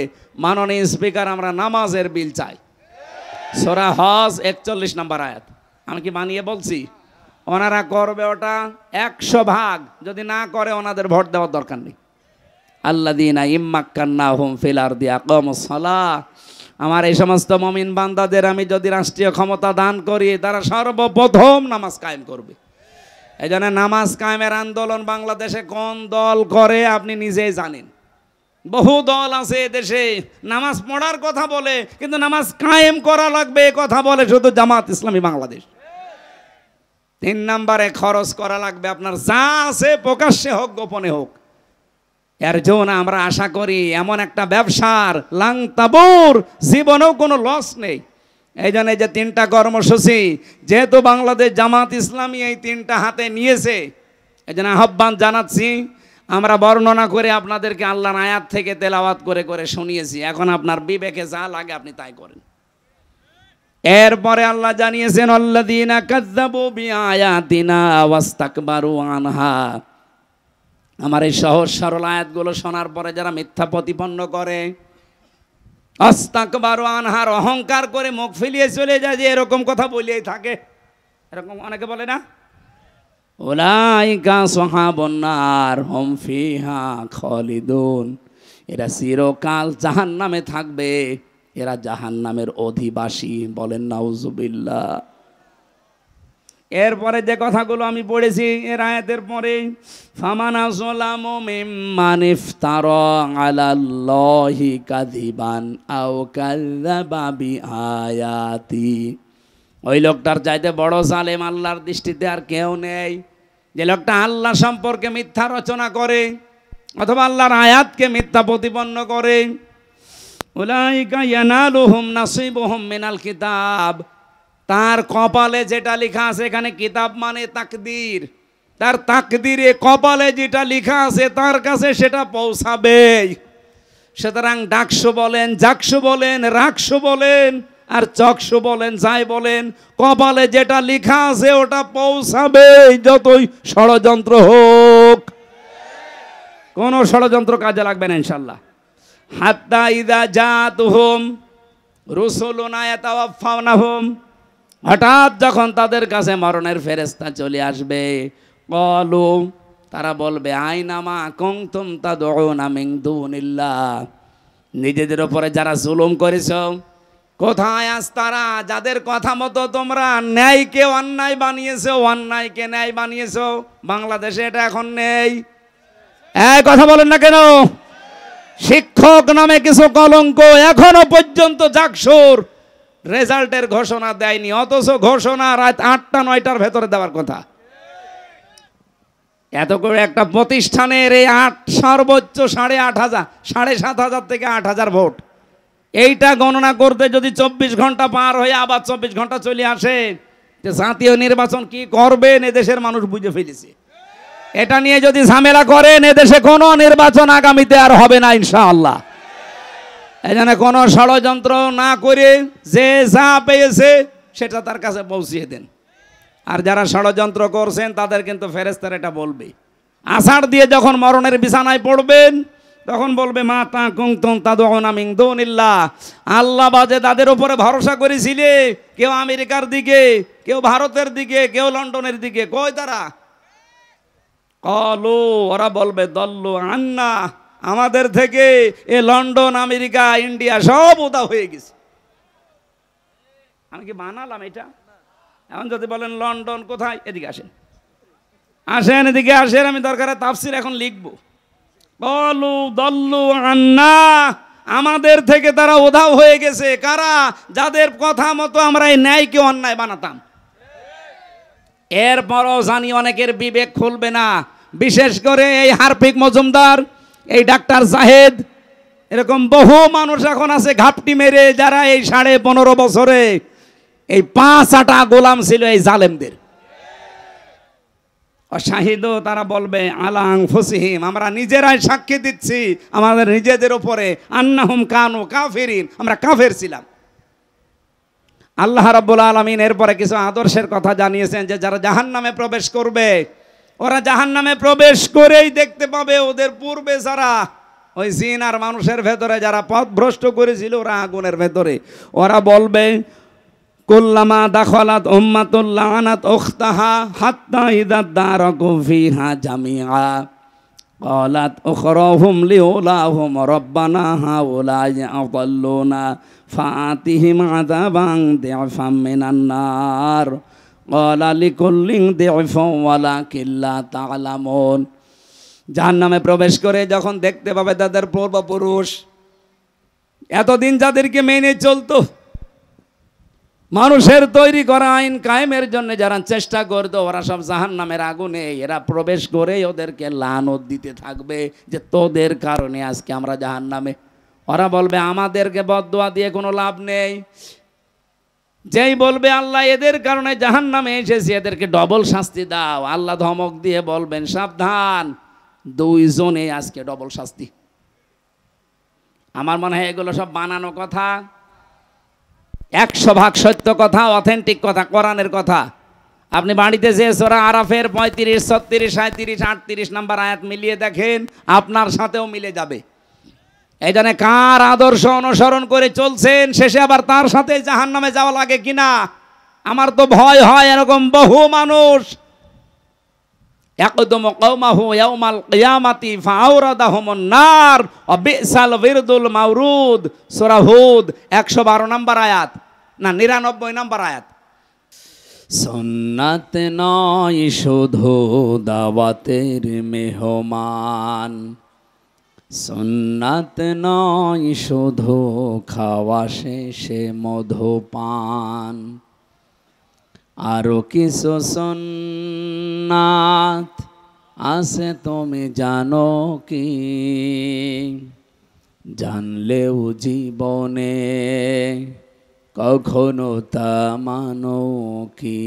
মাননীয় স্পিকার আমরা নামাজের বিল চাই। সূরা হজ 41 নম্বর আয়াত। আমি কি বানিয়ে বলছি? ওনারা করবে ওটা 100 ভাগ। যদি না করে ওনাদের ভোট দেওয়ার দরকার নেই। আল্লাযীনা ইম্মাক্কান্নাহুম ফিল আরদি আকামুস সালাহ। আমার এই সমস্ত মুমিন বান্দাদের আমি যদি রাষ্ট্রীয় ক্ষমতা দান করি, তারা সর্বপ্রথম নামাজ কায়েম করবে। এই জন্য নামাজ কায়েমের আন্দোলন বাংলাদেশে কোন দল করে আপনি নিজেই জানেন। বহু দল আছে দেশে, নামাজ পড়ার কথা বলে, কিন্তু নামাজ কায়েম করা লাগবে এ কথা বলে শুধু জামাত ইসলামী বাংলাদেশ। 3 নম্বরে খরচ করা লাগবে আপনার যা আছে, প্রকাশ্যে হোক গোপনে হোক। এর জন্য আমরা আশা করি এমন একটা ব্যবসার লাংতাবুর, জীবনেও কোনো লস নেই। এই জন্য যে 3টা কর্মসূচি, যেহেতু বাংলাদেশ জামাত ইসলামী এই 3টা হাতে নিয়েছে, এই জন্য আহ্বান জানাচ্ছি। আমরা বর্ণনা করে আপনাদেরকে আল্লাহর আয়াত থেকে তেলাওয়াত করে করে শুনিয়েছি। এখন আপনার বিবেকে যা লাগে আপনি তাই করেন। এরপরে আল্লাহ জানিয়েছেন আল্লাযীনা কাযযাবু বিআয়াতিনা ওয়াস্তাকবারু আনহা। আমার এই সহজ সরল আয়াতগুলো শোনার পরে যারা মিথ্যা প্রতিপন্ন করে, আস্তাকবারু আনহার, অহংকার করে মুখ ফিরিয়ে চলে যায়, যে এরকম কথা বলেই থাকে, এরকম অনেকে বলে না, উলাইকা সাহাবুন নার হুম ফিহা খালিদুন। এরা চিরকাল জাহান্নামে থাকবে, এরা জাহান্নামের অধিবাসী। বলেন নাউজুবিল্লাহ। এরপরে যে কথাগুলো আমি পড়েছি এর আয়াতের পরে, ফামানা যালামু মিম্মান ইফতারা আলাল্লাহি কাযিবান আও কাযযাবা বিআয়াতি। ওই লোকটার চাইতে বড় জালেম আল্লাহর দৃষ্টিতে আর কেউ নেই, যে লোকটা আল্লাহ সম্পর্কে মিথ্যা রচনা করে অথবা আল্লাহর আয়াতকে মিথ্যা প্রতিপন্ন করে। উলাইকা ইয়ানালুহুম নাসিবুহুম মিনাল কিতাব। তার কপালে যেটা লেখা আছে, এখানে কিতাব মানে তাকদীর, তার তাকদীরে কপালে যেটা লেখা আছে তার কাছে সেটা পৌঁছাবে। সুতরাং ডাকসু বলেন, জাকসু বলেন, রাকসু বলেন আর চকসু বলেন, যাই বলেন, কপালে যেটা লেখা আছে ওটা পৌঁছাবে, যতই ষড়যন্ত্র হোক। কোন ষড়যন্ত্র কাজে লাগবে না ইনশাল্লাহ। হাত্তা ইযা জাতুহুম রুসুলুনা ইয়াতাওয়াফাউনাহুম। হঠাৎ যখন তাদের কাছে মরণের ফেরেশতা চলে আসবে, ক্বালু, তারা বলবে, আইনামা কুনতুম তাদউনা মিন দুনিল্লাহ। নিজেদের উপরে যারা জুলুম করেছো, কোথায় আজ তারা, যাদের কথা মতো তোমরা ন্যায়কে অন্যায় বানিয়েছো, অন্যায়কে ন্যায় বানিয়েছো। বাংলাদেশে এটা এখন নেই। কথা বলেন না কেন? শিক্ষক নামে কিছু কলঙ্ক এখনো পর্যন্ত জাকসুর রেজাল্টের ঘোষণা দেয়নি, অথচ ঘোষণা রাত 8টা 9টার ভেতরে দেওয়ার কথা। এত করে একটা প্রতিষ্ঠানের এই সর্বোচ্চ 8,500 7,500 থেকে 8,000 ভোট, এইটা গণনা করতে যদি 24 ঘন্টা পার হয়ে আবার 24 ঘন্টা চলে আসে, যে জাতীয় নির্বাচন কি করবেন এদেশের মানুষ বুঝে ফেলেছে। এটা নিয়ে যদি ঝামেলা করেন এদেশে কোনো নির্বাচন আগামীতে আর হবে না ইনশাআল্লাহ। এই জন্য কোনো ষড়যন্ত্র না করে যে যা পেয়েছে সেটা তার কাছে পৌঁছিয়ে দেন। আর যারা ষড়যন্ত্র করছেন তাদের কিন্তু ফেরেশতারা এটা বলবে। আষাঢ় দিয়ে যখন মরণের বিছানায় পড়বেন তখন বলবে মা তা কুনতুম তাদউনা মিন দুনিল্লাহ, আল্লাহ বাদে তাদের উপরে ভরসা করেছিলে, কেউ আমেরিকার দিকে, কেউ ভারতের দিকে, কেউ লন্ডনের দিকে, কই তারা? কলু, ওরা বলবে দল্লু আন্না, আমাদের থেকে এ লন্ডন, আমেরিকা, ইন্ডিয়া সব উদা হয়ে গেছে। আমি কি বানালাম এটা? এখন যদি বলেন লন্ডন কোথায়, এদিকে আসেন, আসেন এদিকে আসেন, আমি দরকারে তাফসির এখন লিখবো। কলু দল্লু আন্না, আমাদের থেকে তারা উধাও হয়ে গেছে। কারা? যাদের কথা মতো আমরা এই ন্যায়কে অন্যায় বানাতাম। এরপরও জানি অনেকের বিবেক খুলবে না, বিশেষ করে এই হারফিক মজুমদার, এই ডাক্তার জাহেদ, এরকম বহু মানুষ এখন আছে ঘাপটি মেরে, যারা এই 15.5 বছরে এই 5 গোলাম ছিল এই জালেমদের। শাহিদ, তারা বলবে আলা আনফুসিহিম, আমরা নিজেরাই সাক্ষী দিচ্ছি আমাদের নিজেদের উপরে, আন্নাহুম কানু কাফিরিন, আমরা কাফের ছিলাম। আল্লাহ রাব্বুল আলামিন এরপরে কিছু আদর্শের কথা জানিয়েছেন, যে যারা জাহান্নামে প্রবেশ করবে, ওরা জাহান্নামে প্রবেশ করেই দেখতে পাবে ওদের পূর্বে যারা ওই জিন আর মানুষের ভেতরে যারা পথভ্রষ্ট করেছিল ওরা আগুনের ভেতরে। ওরা বলবে কুল্লামা দাখালাত উম্মাতুল লানাত উখতাহা হাত্তা ইযা দারাকু ফিহা জামিআ ক্বালাত উখরাহুম লিউলাহুম রাব্বানা হাউলাই আযাল্লুনা ফাআতিহিম আযাবান দি'ফাম মিনান নার ক্বালা লিকুল্লিন দি'ফুন ওয়ালাকিন লা তা'লামুন। জাহান্নামে প্রবেশ করে যখন দেখতে পাবে তাদের পূর্বপুরুষ এতদিন যাদেরকে মেনে চলতো, মানুষের তৈরি করা আইন কায়েমের জন্য যারা চেষ্টা করতো, ওরা সব জাহান্নামের আগুনে এরা প্রবেশ করে ওদেরকে লানত দিতে থাকবে যে তোদের কারণে আজকে আমরা জাহান্নামে। ওরা বলবে আমাদেরকে বদদুয়া দিয়ে কোনো লাভ নেই। যেই বলবে আল্লাহ এদের কারণে জাহান্নামে এসেছি, এদেরকে ডবল শাস্তি দাও, আল্লাহ ধমক দিয়ে বলবেন সাবধান, 2 জনে আজকে ডবল শাস্তি। আমার মনে হয় এগুলো সব বানানো কথা, 100% সত্য কথা, অথেন্টিক কথা, কোরআনের কথা। আপনি বাড়িতে যে সূরা আরাফের 35, 36, 37, 38 নাম্বার আয়াত মিলিয়ে দেখেন, আপনার সাথেও মিলে যাবে। এই জন্য কার আদর্শ অনুসরণ করে চলছেন, শেষে আবার তার সাথে জাহান্নামে যাওয়া লাগে কিনা আমার তো ভয় হয়। এরকম বহু মানুষ ইয়াকদুমু কওমাহু ইয়াউমাল কিয়ামাতি ফাআওরাদাহুমুন নার ওয়া বিসাল বিরদুল মাওরুদ, সূরা হুদ 112 নম্বর আয়াত, না 99 নম্বর আয়াত। সুন্নাত নয় শুধু দাওয়াতের মেহমান, সুন্নাত নয় শুধু খাওয়া শেষে মধুপান, আরো কিছু সুন্নাত আছে তুমি জানো কি, জানলেও জীবনে কখনো তা মানো কি।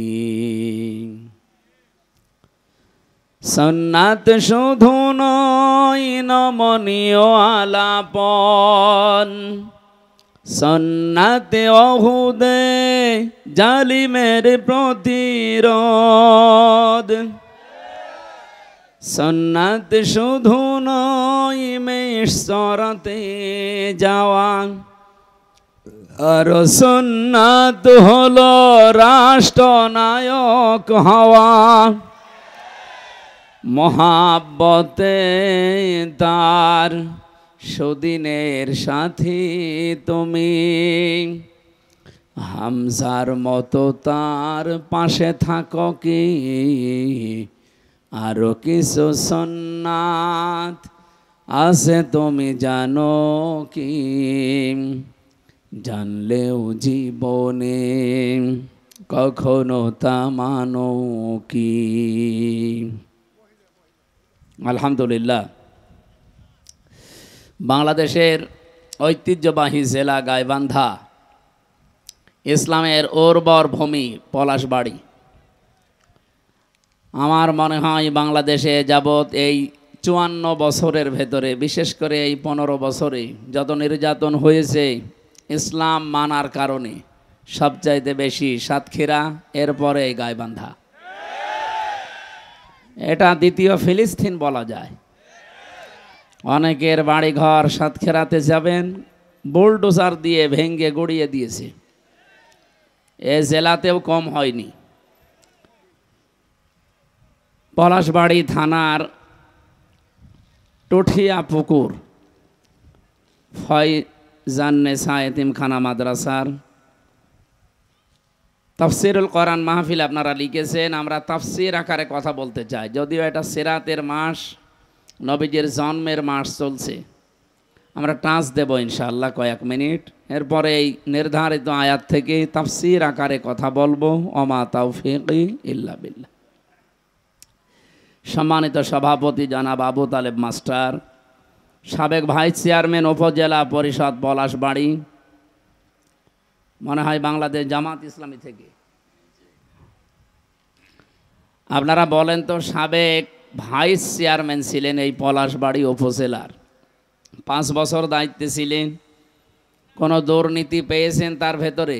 সুন্নাত শুধু নয় নমনীয় আলাপন, সুন্নাতে ওহুদে জালিমের প্রতিরোধ, সুন্নাত শুধু নয় মিশরতে যাওয়া, আর সুন্নাত হলো রাষ্ট্রনায়ক হওয়া, মহাব্বতে তার সুদিনের সাথী তুমি, হামজার মতো তার পাশে থাকো কি, আরো কিছু সুন্নাত আছে তুমি জানো কি, জানলেও জীবনে কখনো তা মানো কি। আলহামদুলিল্লাহ, বাংলাদেশের ঐতিহ্যবাহী জেলা গাইবান্ধা, ইসলামের উর্বর ভূমি পলাশবাড়ি। আমার মনে হয় বাংলাদেশে যাবৎ এই 54 বছরের ভেতরে, বিশেষ করে এই 15 বছরে যত নির্যাতন হয়েছে ইসলাম মানার কারণে, সবচাইতে বেশি সাতক্ষীরা, এরপরে গাইবান্ধা। এটা দ্বিতীয় ফিলিস্তিন বলা যায়। অনেকের বাড়িঘর সাতক্ষীরাতে যাবেন, বুলডোজার দিয়ে ভেঙ্গে গড়িয়ে দিয়েছে। এ জেলাতেও কম হয়নি। পলাশবাড়ি থানার টুঠিয়া পুকুর ফয়জান্নেসা এতিমখানা মাদ্রাসার তাফসিরুল কোরআন মাহফিল আপনারা লিখেছেন। আমরা তাফসির আকারে কথা বলতে চাই, যদিও এটা সিরাতের মাস, নবীজির জন্মের মাস চলছে। আমরা টাচ দেব ইনশাআল্লাহ কয়েক মিনিট, এরপরে এই নির্ধারিত আয়াত থেকে তাফসির আকারে কথা বলবো। ওমা তাওফিকি ইল্লা বিল্লাহ। সম্মানিত সভাপতি জনাব আবু তালেব মাস্টার, সাবেক ভাইস চেয়ারম্যান উপজেলা পরিষদ পলাশবাড়ি, মনে হয় বাংলাদেশ জামাত ইসলামী থেকে। আপনারা বলেন তো, সাবেক ভাইস চেয়ারম্যান ছিলেন এই পলাশবাড়ি উপজেলার, 5 বছর দায়িত্বে ছিলেন, কোনো দুর্নীতি পেয়েছেন তার ভেতরে?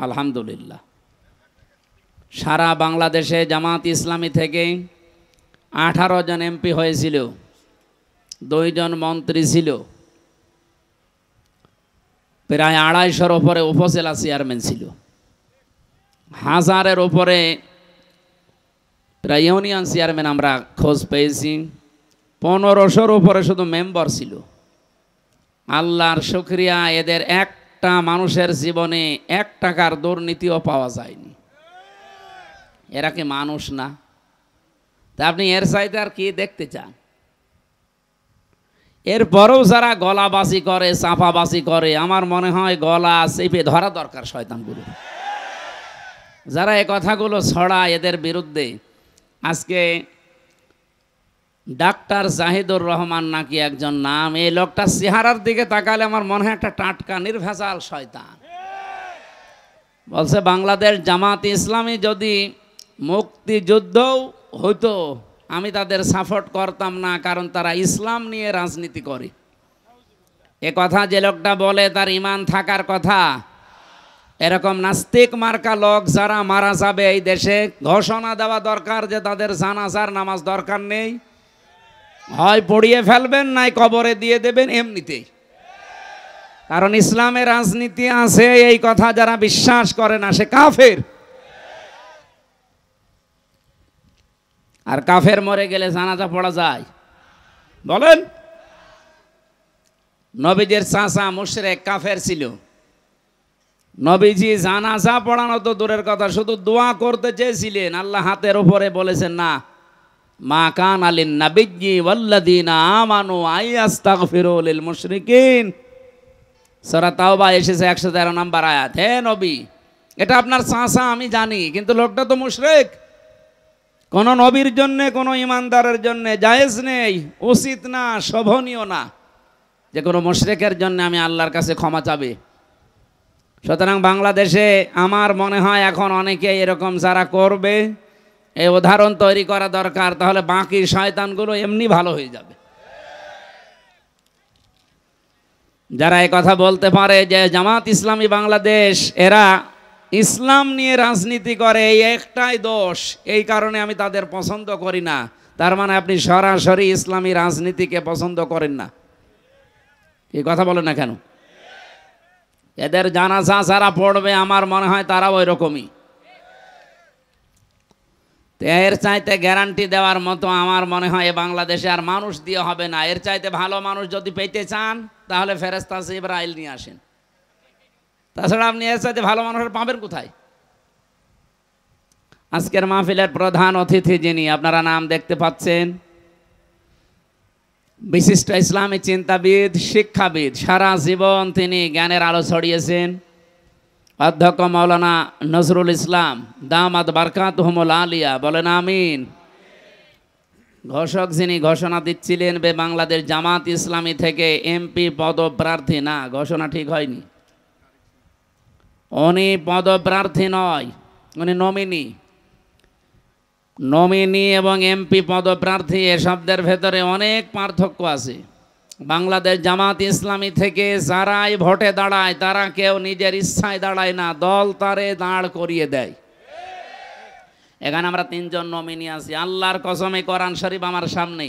আলহামদুলিল্লাহ। সারা বাংলাদেশে জামাত ইসলামী থেকে 18 জন এমপি হয়েছিল, 2 জন মন্ত্রী ছিল, প্রায় 250-এর উপরে উপজেলা চেয়ারম্যান ছিল, 1000-এর উপরে প্রায় ইউনিয়ন চেয়ারম্যান আমরা খোঁজ পেয়েছি, 1500-এর উপরে শুধু মেম্বার ছিল। আল্লাহর শুকরিয়া, এদের একটা মানুষের জীবনে 1 টাকার দুর্নীতিও পাওয়া যায়নি। এরা কি মানুষ না? তা আপনি এর চাইতে আর কি দেখতে চান? এরপরেও যারা গলাবাজি করে, চাপাবাজি করে, আমার মনে হয় গলা চেপে ধরা দরকার শয়তানগুলো। যারা এ কথাগুলো ছড়ায় এদের বিরুদ্ধে, আজকে ডাক্তার জাহিদুর রহমান নাকি একজন নাম, এই লোকটা চেহারার দিকে তাকালে আমার মনে হয় একটা টাটকা নির্ভেজাল শয়তান। বলছে বাংলাদেশ জামাত ইসলামী যদি মুক্তিযুদ্ধও হতো আমি তাদের সাপোর্ট করতাম না, কারণ তারা ইসলাম নিয়ে রাজনীতি করে। এ কথা যে লোকটা বলে তার ঈমান থাকার কথা। এরকম নাস্তিক মার্কা লোক যারা মারা যাবে এই দেশে, ঘোষণা দেওয়া দরকার যে তাদের জানাজার নামাজ দরকার নেই, হয় পড়িয়ে ফেলবেন নাই কবরে দিয়ে দেবেন এমনিতেই। কারণ ইসলামের রাজনীতি আছে, এই কথা যারা বিশ্বাস করে না সে কাফের। আর কাফের মরে গেলে জানাজা পড়া যায়? বলেন। নবীজির চাচা মুশরিক কাফের ছিল, নবীজি জানাজা পড়ানো তো দূরের কথা, শুধু দোয়া করতে চেয়েছিলেন, আল্লাহ হাতের উপরে বলেছেন না, মা কান আলিন নাবিয়্যি ওয়াল্লাযীনা আমানু আইয়াস্তাগফিরু লিল মুশরিকিন। সূরা তাওবা এসেছে 113 নম্বর আয়াত। হে নবী, এটা আপনার চাচা আমি জানি, কিন্তু লোকটা তো মুশরিক। কোন নবীর জন্য, কোন ইমানদারের জন্য জায়েজ নেই, উচিত না, শোভনীয় না যে কোনো মুশরিকের জন্য আমি আল্লাহর কাছে ক্ষমা চাবে। সুতরাং বাংলাদেশে আমার মনে হয় এখন অনেকে এরকম যারা করবে, এই উদাহরণ তৈরি করা দরকার, তাহলে বাকি শয়তানগুলো এমনি ভালো হয়ে যাবে। যারা এই কথা বলতে পারে যে জামাত ইসলামী বাংলাদেশ এরা ইসলাম নিয়ে রাজনীতি করে, এই একটাই দোষ, এই কারণে আমি তাদের পছন্দ করি না, তার মানে আপনি সরাসরি ইসলামী রাজনীতিকে পছন্দ করেন না। এই কথা বলেন না কেন? এদের জানাজা যারা পড়বে আমার মনে হয় তারাও ওই রকমই। এর চাইতে গ্যারান্টি দেওয়ার মতো আমার মনে হয় এ বাংলাদেশে আর মানুষ দিয়ে হবে না। এর চাইতে ভালো মানুষ যদি পেতে চান তাহলে ফেরেশতা জিবরাইল নিয়ে আসেন, তাছাড়া আপনি এর চাইতে ভালো মানুষ পাবেন কোথায়? আজকের মাহফিলের প্রধান অতিথি যিনি, আপনারা নাম দেখতে পাচ্ছেন, বিশিষ্ট ইসলামী চিন্তাবিদ, শিক্ষাবিদ, সারা জীবন তিনি জ্ঞানের আলো ছড়িয়েছেন, অধ্যক্ষ মাওলানা নজরুল ইসলাম দামাত বারকাতুহুমুল আলিয়া, বলেন আমিন। ঘোষক যিনি ঘোষণা দিচ্ছিলেন বাংলাদেশ জামাত ইসলামী থেকে এমপি পদপ্রার্থী না, ঘোষণা ঠিক হয়নি। উনি পদপ্রার্থী নয়, উনি নমিনি। নমিনি এবং এমপি পদপ্রার্থী এ শব্দের ভেতরে অনেক পার্থক্য আছে। বাংলাদেশ জামাত ইসলামী থেকে যারাই ভোটে দাঁড়ায় তারা কেউ নিজের ইচ্ছায় দাঁড়ায় না, দল তারে দাঁড় করিয়ে দেয়। এখানে আমরা 3 জন নমিনি আছি। আল্লাহর কসমে কোরআন শরীফ আমার সামনে,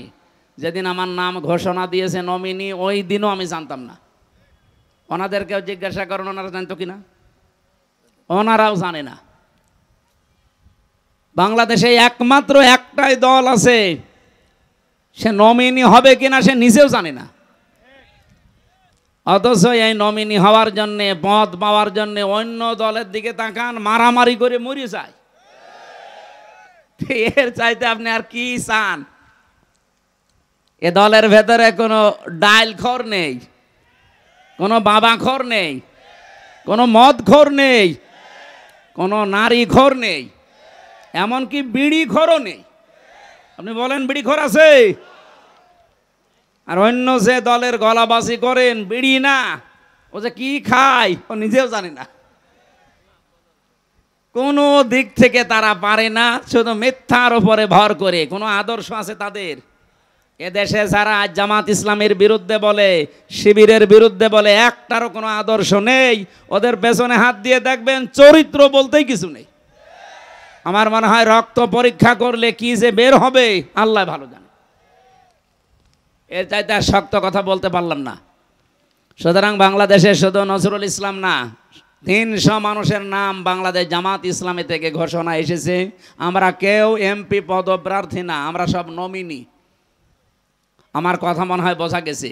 যেদিন আমার নাম ঘোষণা দিয়েছে নমিনি, ওই দিনও আমি জানতাম না। ওনাদেরকেও জিজ্ঞাসা করেন ওনারা জানতো কিনা, ওনারাও জানে না। বাংলাদেশে একমাত্র একটাই দল আছে, সে নমিনি হবে কিনা সে নিজেও জানে না। অথচ এই নমিনি হওয়ার জন্যে, পদ পাওয়ার জন্যে অন্য দলের দিকে তাকান, মারামারি করে মরে যায়। এর চাইতে আপনি আর কি চান? এ দলের ভেতরে কোনো ডাইল খোর নেই, কোনো বাবা খোর নেই, কোনো মদ খোর নেই, কোনো নারী খোর নেই, এমনকি বিড়ি খোরও নেই। আপনি বলেন বিড়ি খোর আছে? আর অন্য যে দলের গলাবাজি করেন, বিড়ি না, ও যে কি খায় ও নিজেও জানে না। কোনো দিক থেকে তারা পারে না, শুধু মিথ্যার উপরে ভর করে। কোনো আদর্শ আছে তাদের? এদেশে যারা জামাত ইসলামের বিরুদ্ধে বলে, শিবিরের বিরুদ্ধে বলে, একটারও কোনো আদর্শ নেই। ওদের পেছনে হাত দিয়ে দেখবেন চরিত্র বলতেই কিছু নেই। আমার মনে হয় রক্ত পরীক্ষা করলে কি যে বের হবে আল্লাহ ভালো জানে। এর চাইতে আর শক্ত কথা বলতে পারলাম না। সুতরাং বাংলাদেশে শুধু নজরুল ইসলাম না, 300 মানুষের নাম বাংলাদেশ জামাত ইসলামী থেকে ঘোষণা এসেছে। আমরা কেউ এমপি পদপ্রার্থী না, আমরা সব নমিনি। আমার কথা মনে হয় বোঝা গেছে।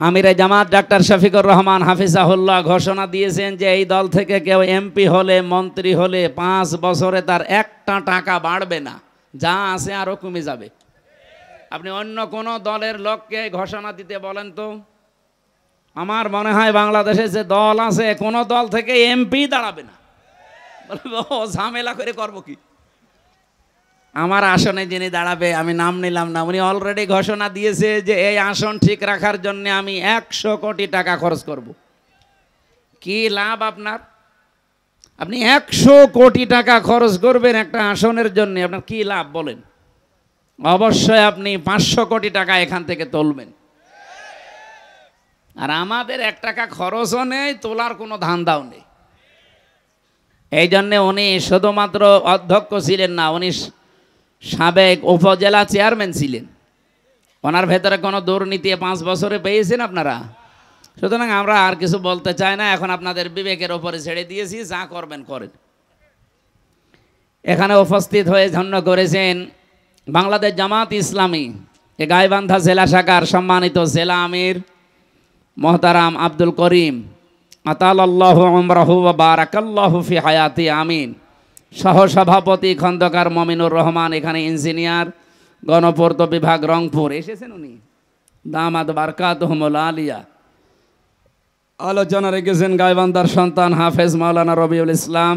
আমিরে জামাত ডাক্তার শফিকুর রহমান হাফিজাহুল্লাহ ঘোষণা দিয়েছেন যে এই দল থেকে কেউ এমপি হলে, মন্ত্রী হলে 5 বছরে তার একটা টাকা বাড়বে না, যা আছে আরো কমে যাবে। আপনি অন্য কোনো দলের লোককে ঘোষণা দিতে বলেন তো। আমার মনে হয় বাংলাদেশে যে দল আছে, কোনো দল থেকে এমপি দাঁড়াবে না। ও ঝামেলা করে করবো কি? আমার আসনে যিনি দাঁড়াবে, আমি নাম নিলাম না, উনি অলরেডি ঘোষণা দিয়েছে যে এই আসন ঠিক রাখার জন্য আমি 100 কোটি টাকা খরচ করব। কি লাভ আপনার? আপনি 100 কোটি টাকা খরচ করবেন একটা আসনের জন্য, আপনার কি লাভ বলেন? অবশ্যই আপনি 500 কোটি টাকা এখান থেকে তুলবেন। আর আমাদের 1 টাকা খরচও নেই, তোলার কোনো ধান্দাও নেই। এই জন্যে উনি শুধুমাত্র অধ্যক্ষ ছিলেন না, উনি সাবেক উপজেলা চেয়ারম্যান ছিলেন। ওনার ভেতরে কোনো দুর্নীতি 5 বছরে পেয়েছেন আপনারা। সুতরাং আমরা আর কিছু বলতে চাই না, এখন আপনাদের বিবেকের ওপরে ছেড়ে দিয়েছি, যা করবেন করেন। এখানে উপস্থিত হয়ে ধন্য করেছেন বাংলাদেশ জামাত ইসলামী এ গাইবান্ধা জেলা শাখার সম্মানিত জেলা আমির মোহতারাম আব্দুল করিম, আতালাল্লাহু উমরাহু ওয়া বারাকাল্লাহু ফি হায়াতি, আমিন। সহসভাপতি খন্দকার মমিনুর রহমান, এখানে ইঞ্জিনিয়ার, গণপূর্ত বিভাগ, রংপুর এসেছেন উনি। দামাদ বারকাতুহুমুল আলিয়া। আলোচনা রেখেছেন গাইবান্ধার সন্তান হাফেজ মাওলানা রবিউল ইসলাম।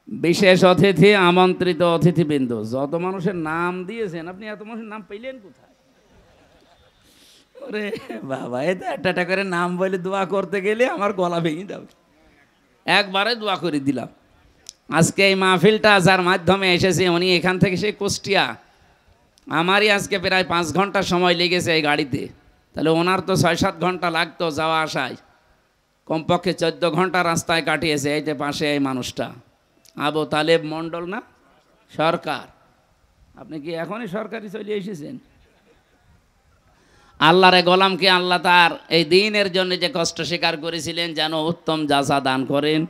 বিশেষ অতিথি, আমন্ত্রিত অতিথিবৃন্দ, যত মানুষের নাম দিয়েছেন, আপনি এত মানুষের নাম পেলেন কোথায়? ওরে বাবা, এটা একটা করে নাম বলে দোয়া করতে গেলে আমার গলা ভেঙে যাবে। একবারে দোয়া করে দিলাম। আজকে এই মাহফিলটা যার মাধ্যমে এসেছে, উনি এখান থেকে সেই কুষ্টিয়া। আমারই আজকে প্রায় 5 ঘন্টা সময় লেগেছে এই গাড়িতে, তাহলে ওনার তো 6-7 ঘন্টা লাগতো যাওয়া আসায়। কমপক্ষে 14 ঘন্টা রাস্তায় কাটিয়েছে। এই যে পাশে এই মানুষটা আবু তালেব মণ্ডল না, সরকার। আপনি কি এখনই সরকারি চলে এসেছেন? আল্লাহরে গোলামকে আল্লাহ তার এই দিনের জন্য যে কষ্ট স্বীকার করেছিলেন যেন উত্তম জাযা দান করেন।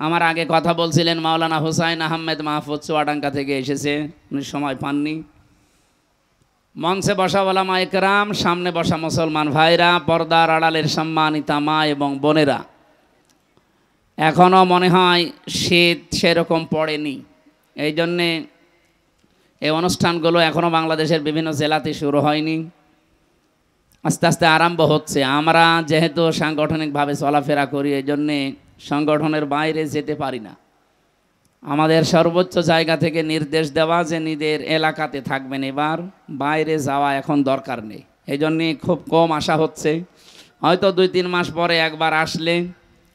আমার আগে কথা বলছিলেন মাওলানা হুসাইন আহমেদ মাহফুজ, চুয়াডাঙ্গা থেকে এসেছে, উনি সময় পাননি। মঞ্চে বসা ওলামা ইকরাম, সামনে বসা মুসলমান ভাইরা, পর্দার আড়ালের সম্মানিতা মা এবং বোনেরা, এখনও মনে হয় শীত সেরকম পড়েনি। এই জন্যে এই অনুষ্ঠানগুলো এখনও বাংলাদেশের বিভিন্ন জেলাতে শুরু হয়নি, আস্তে আস্তে আরম্ভ হচ্ছে। আমরা যেহেতু সাংগঠনিকভাবে চলাফেরা করি, এই জন্যে সংগঠনের বাইরে যেতে পারি না। আমাদের সর্বোচ্চ জায়গা থেকে নির্দেশ দেওয়া যে নিজের এলাকাতে থাকবেন, এবার বাইরে যাওয়া এখন দরকার নেই। এই জন্যে খুব কম আসা হচ্ছে। হয়তো 2-3 মাস পরে একবার আসলে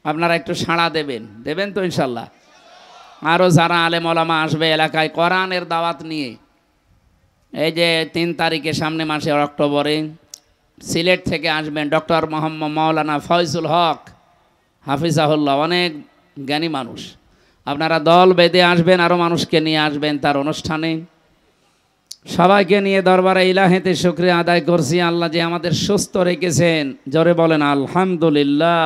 আপনারা একটু সাড়া দেবেন, দেবেন তো ইনশাল্লাহ। আরও যারা আলেম ওলামা আসবে এলাকায় কোরআনের দাওয়াত নিয়ে, এই যে 3 তারিখে সামনে মাসে অক্টোবরে সিলেট থেকে আসবেন ডক্টর মোহাম্মদ মাওলানা ফয়জুল হক হাফিজাহুল্লাহ, অনেক জ্ঞানী মানুষ। আপনারা দল বেঁধে আসবেন, আরও মানুষকে নিয়ে আসবেন তার অনুষ্ঠানে। সবাইকে নিয়ে দরবারে ইলাহিতে শুকরিয়া আদায় করছি আল্লাহ যে আমাদের সুস্থ রেখেছেন। জোরে বলেন আলহামদুলিল্লাহ।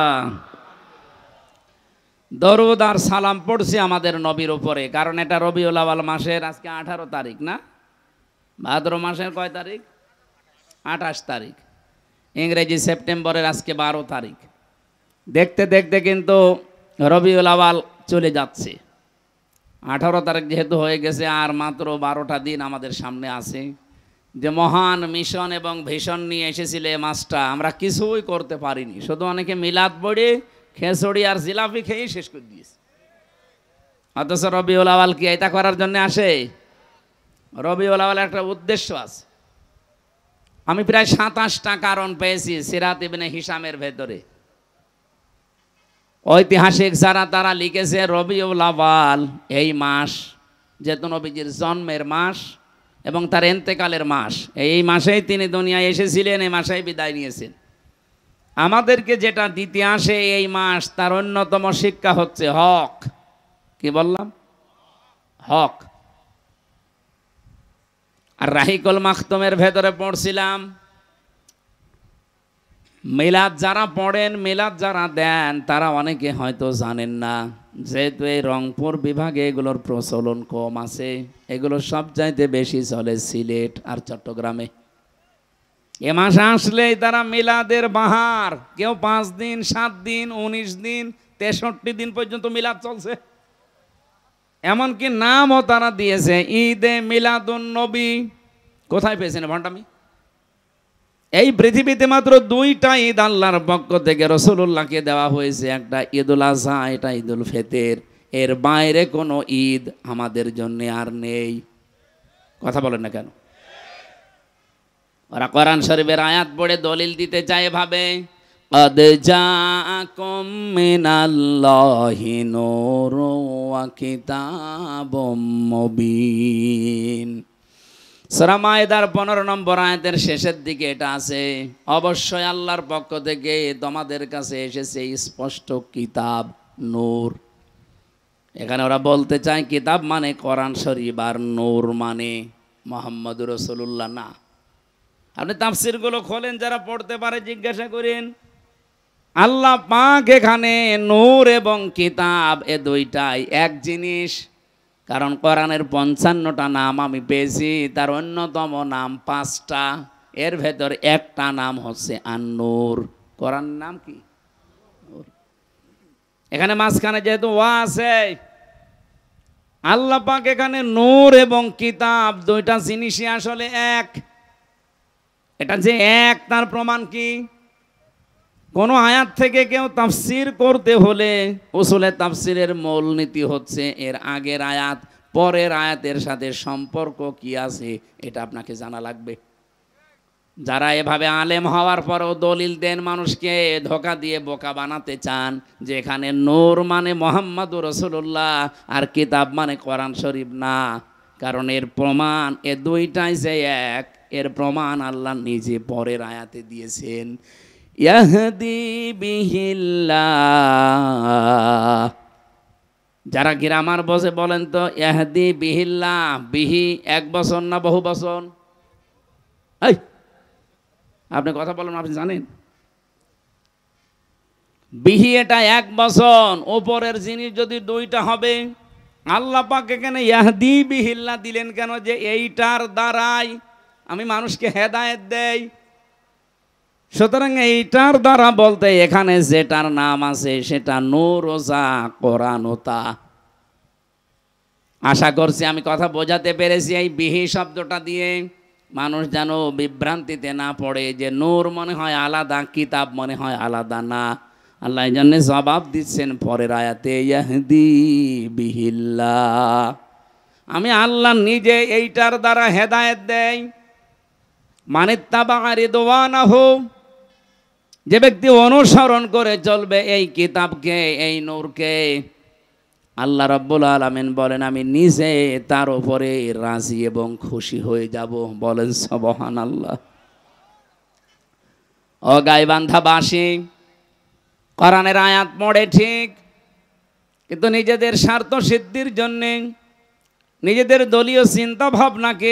দরুদ আর সালাম পড়ছি আমাদের নবীর উপরে, কারণ এটা রবিউল আউয়াল মাসের আজকে 18 তারিখ না, ভাদ্র মাসের কয় তারিখ? 28 তারিখ। ইংরেজি সেপ্টেম্বরের আজকে 12 তারিখ। দেখতে দেখতে কিন্তু রবিউল আউয়াল চলে যাচ্ছে। 18 তারিখ যেহেতু হয়ে গেছে, আর মাত্র 12টা দিন আমাদের সামনে আছে। যে মহান মিশন এবং ভিশন নিয়ে এসেছিল এই মাসটা, আমরা কিছুই করতে পারিনি। শুধু অনেকে মিলাদ পড়ে খেচড়ি আর জিলাপি খেয়েই শেষ করে দিয়েছে। অথচ রবিউল আউয়াল কি এটা করার জন্য আসে? রবিউল আউয়াল একটা উদ্দেশ্য আছে। আমি প্রায় 27টা কারণ পেয়েছি সিরাত ইবনে হিশামের ভেতরে। ঐতিহাসিক যারা তারা লিখেছে রবিউল আউয়াল এই মাস যেহেতু নবীজির জন্মের মাস এবং তার এন্তেকালের মাস, এই মাসেই তিনি দুনিয়ায় এসেছিলেন, এই মাসেই বিদায় নিয়েছেন। আমাদেরকে যেটা দিতে আসে এই মাস, তার অন্যতম শিক্ষা হচ্ছে হক। কি বললাম? হক। আর রাহিকুল মাখতুমের ভেতরে পড়ছিলাম, মিলাদ যারা পড়েন, মিলাদ যারা দেন, তারা অনেকে হয়তো জানেন না, যেহেতু এই রংপুর বিভাগে এগুলোর প্রচলন কম আছে। এগুলো সব চাইতে বেশি চলে সিলেট আর চট্টগ্রামে। এ মাসে আসলেই তারা মিলাদের বাহার, কেউ 5 দিন, 7 দিন, 19 দিন, 63 দিন পর্যন্ত মিলাদ চলছে। এমনকি নামও তারা দিয়েছে ঈদে মিলাদুন নবী। কোথায় পেয়েছেন ভণ্ডামি? এই পৃথিবীতে মাত্র 2টা ঈদ আল্লাহর পক্ষ থেকে রাসূলুল্লাহকে দেওয়া হয়েছে, একটা ঈদুল আযহা, এটা ঈদুল ফিতর। এর বাইরে কোনো ঈদ আমাদের জন্য আর নেই। কথা বলেন না কেন? ওরা কোরআন শরীফের আয়াত পড়ে দলিল দিতে চায় এভাবে, قد جاءكم من الله نور وكتاب مبين। সূরা মায়েদার 15 নম্বর আয়াতের শেষের দিকে এটা আছে, অবশ্যই আল্লাহর পক্ষ থেকে তোমাদের কাছে এসেছে স্পষ্ট কিতাব, নূর। এখানে ওরা বলতে চায় কিতাব মানে কোরআন শরীফ, আর নূর মানে মুহাম্মদুর রাসূলুল্লাহ না। আপনি তাফসীরগুলো খোলেন, যারা পড়তে পারে জিজ্ঞাসা করেন। আল্লাহ পাক এখানে নূর এবং কিতাব এ দুইটাই এক জিনিস। কারণ কোরআনের 55টা নাম আমি পেয়েছি, তার অন্যতম নাম 5টা। এর ভেতর একটা নাম হচ্ছে আন-নূর। কোরআনের নাম কি? নূর। এখানে মাঝখানে যেহেতু ওয়া আছে, আল্লাহ পাক এখানে নূর এবং কিতাব দুইটা জিনিসই আসলে এক। এটা যে এক, তার প্রমাণ কি? কোন আয়াত থেকে কেউ তাফসীর করতে হলে উসুলে তাফসীরের মূল নীতি হচ্ছে এর আগের আয়াত পরের আয়াতের সাথে সম্পর্ক কি আছে, এটা আপনাকে জানা লাগবে। যারা এভাবে আলেম হওয়ার পরেও দলিল দেন, মানুষকে ধোঁকা দিয়ে বোকা বানাতে চান যে এখানে নূর মানে মুহাম্মদুর রাসূলুল্লাহ আর কিতাব মানে কোরআন শরীফ, না। কারণ এর প্রমাণ এ দুইটাই যে এক, এর প্রমাণ আল্লাহ নিজে পরের আয়াতে দিয়েছেন। ইয়াহদি বিহিল্লাহ। যারা গ্রামার বসে বলেন তো ইয়াহদি বিহিল্লাহ, বিহি এক বচন না বহু বচন? এই আপনি কথা বলেন, আপনি জানেন বিহি এটা এক বচন, ওপরের জিনিস যদি দুইটা হবে। আল্লাহ পাক এখানে ইয়াহদি বিহিল্লাহ দিলেন কেন? যে এইটার দ্বারাই আমি মানুষকে হেদায়েত দেই। সুতরাং এইটার দ্বারা বলতে এখানে যেটার নাম আছে সেটা নূর ও যা কোরআন ও তা। আশা করছি আমি কথা বোঝাতে পেরেছি এই বিহি শব্দটা দিয়ে। মানুষ যেন বিভ্রান্তিতে না পড়ে যে নূর মনে হয় আলাদা, কিতাব মনে হয় আলাদা। না, আল্লাহ এই জন্য জবাব দিচ্ছেন পরের আয়াতে, ইয়াহদি বিহিল্লাহ, আমি আল্লাহ নিজে এইটার দ্বারা হেদায়েত দেই। মানিত্তাবা রিদওয়ানাহু, যে ব্যক্তি অনুসরণ করে চলবে এই কিতাবকে, এই নূরকে, আল্লাহ রাব্বুল আলামিন বলেন আমি নিজে তার উপরে রাজি এবং খুশি হয়ে যাব। বলেন সুবহানাল্লাহ। ও গাইবান্ধাবাসী, কোরআনের আয়াত পড়ে ঠিক, কিন্তু নিজেদের স্বার্থ সিদ্ধির জন্যে, নিজেদের দলীয় চিন্তা ভাবনাকে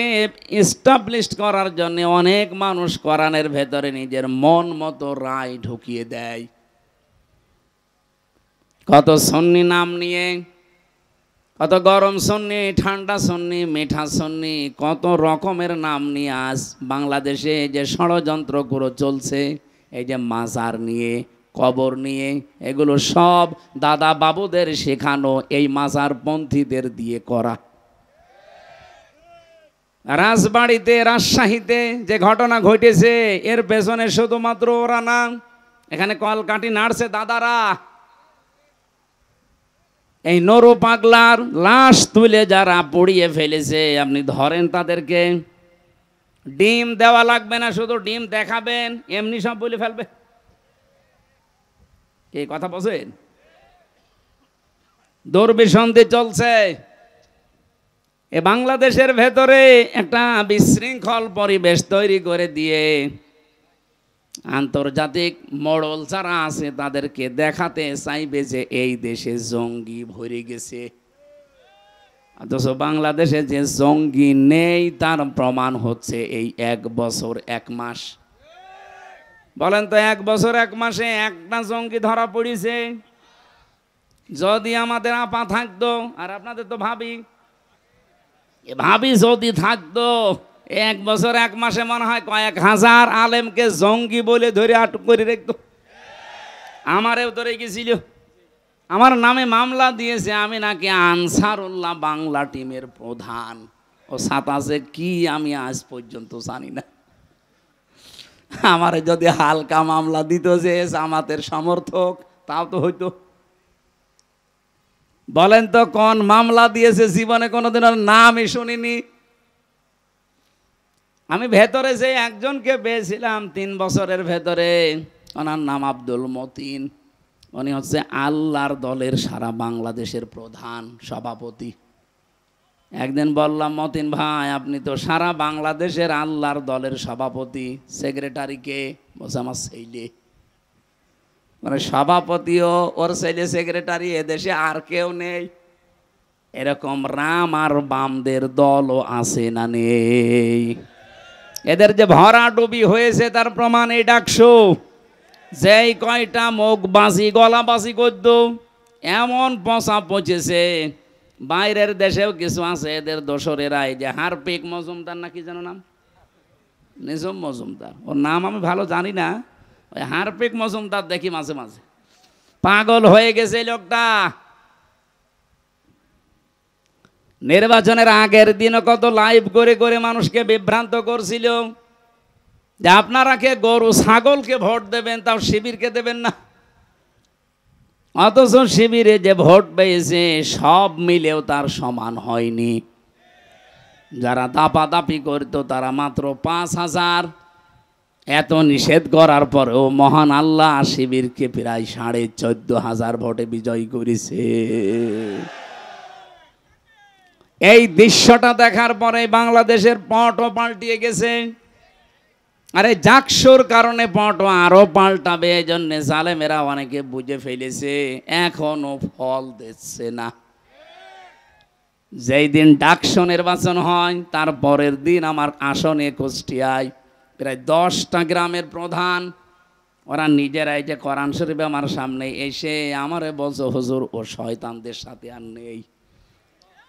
এস্টাবলিশ করার জন্য অনেক মানুষ কোরআনের ভেতরে নিজের মন মতো রায় ঢুকিয়ে দেয়। কত সুন্নি নাম নিয়ে, কত গরম সুন্নি, ঠান্ডা সুন্নি, মিঠা সুন্নি, কত রকমের নাম নিয়ে আজ বাংলাদেশে যে ষড়যন্ত্রগুলো চলছে, এই যে মাজার নিয়ে, কবর নিয়ে, এগুলো সব দাদা বাবুদের শেখানো এই মাজার পন্থীদের দিয়ে করা। রাজবাড়িতে, রাজশাহীতে যে ঘটনা ঘটেছে, এর পেছনে শুধুমাত্র ওরা না, এখানে কলকাঠি নাড়ছে দাদারা। এই নরু পাগলার লাশ তুলে যারা পুড়িয়ে ফেলেছে, আপনি ধরেন তাদেরকে, ডিম দেওয়া লাগবে না, শুধু ডিম দেখাবেন, এমনি সব বলে ফেলবে। এই কথা বলছেন? দুর্বিসন্ধি চলছে। এ বাংলাদেশের ভেতরে একটা বিশৃঙ্খল পরিবেশ তৈরি করে দিয়ে আন্তর্জাতিক মডেল যারা আছে তাদেরকে দেখাতে চাইবে যে এই দেশে জঙ্গি ভরে গেছে, অথচ বাংলাদেশে যে জঙ্গি নেই তার প্রমাণ হচ্ছে এই 1 বছর 1 মাস। বলেন তো, 1 বছর 1 মাসে একটা জঙ্গি ধরা পড়েছে? যদি আমাদের আপা থাকতো, আর আপনাদের তো ভাবি, ভাবি যদি থাকতো, 1 বছর 1 মাসে মনে হয় কয়েক হাজার আলেমকে জঙ্গি বলে ধরে আটক করে রাখতো। আমারেও ধরে গেছিল, আমার নামে মামলা দিয়েছে, আমি নাকি আনসারুল্লাহ বাংলা টিমের প্রধান। ও সাতাশে কি আমি আজ পর্যন্ত জানি না। আমারে যদি হালকা মামলা দিত যে জামাতের সমর্থক, তাও তো হইতো। বলেন তো কোন মামলা দিয়েছে? জীবনে কোনোদিন ওর নামই শুনিনি। আমি ভেতরে যে একজনকে পেয়েছিলাম 3 বছরের ভেতরে, ওনার নাম আব্দুল মতিন। উনি হচ্ছে আল্লাহর দলের সারা বাংলাদেশের প্রধান সভাপতি। একদিন বললাম, মতিন ভাই আপনি তো সারা বাংলাদেশের আল্লাহর দলের সভাপতি, সেক্রেটারিকে? বলছে আমার ছেলে। মানে সভাপতিও ওর ছেলে সেক্রেটারি, এদেশে আর কেউ নেই। এরকম রাম আর বামদের দলও আছে না নেই? এদের যে ভরাডুবি হয়েছে তার প্রমাণ এই ডাকসু। যেই কয়টা মুখবাজি গলাবাজি করত, এমন পচা পচেছে। বাইরের দেশেও কিছু আছে এদের দোসরেরা, এই যে হারপিক মজুমদার না কি যেন নাম, নিজম মজুমদার, ওর নাম আমি ভালো জানি না, ওই হারপিক মজুমদার দেখি মাঝে মাঝে। পাগল হয়ে গেছে লোকটা। নির্বাচনের আগের দিনও কত লাইভ করে করে মানুষকে বিভ্রান্ত করছিল যে আপনারা কে গরু ছাগলকে ভোট দেবেন, তাও শিবিরকে দেবেন না। অথচ শিবিরে যে ভোট পেয়েছে সব মিলেও তার সমান হয়নি। যারা দাপাদাপি করত তারা মাত্র 5,000। এত নিষেধ করার পরেও মহান আল্লাহ শিবিরকে প্রায় 14,500 ভোটে বিজয়ী করেছে। এই দৃশ্যটা দেখার পরে বাংলাদেশের পটও পাল্টিয়ে গেছে। আরে জাকসুর কারণে পটও আরো পাল্টাবে, এই জন্য জালেমেরা অনেকে বুঝে ফেলেছে, এখনো ফল দিচ্ছে না। যেই দিন ডাকসু নির্বাচন হয় তার পরের দিন আমার আসনে কুষ্টিয়ায় প্রায় 10টা গ্রামের প্রধান, ওরা নিজেরাই যে কোরআন শরীফ আমার সামনে এসে আমারে বলছে, হুজুর ও শয়তানদের সাথে আর নেই,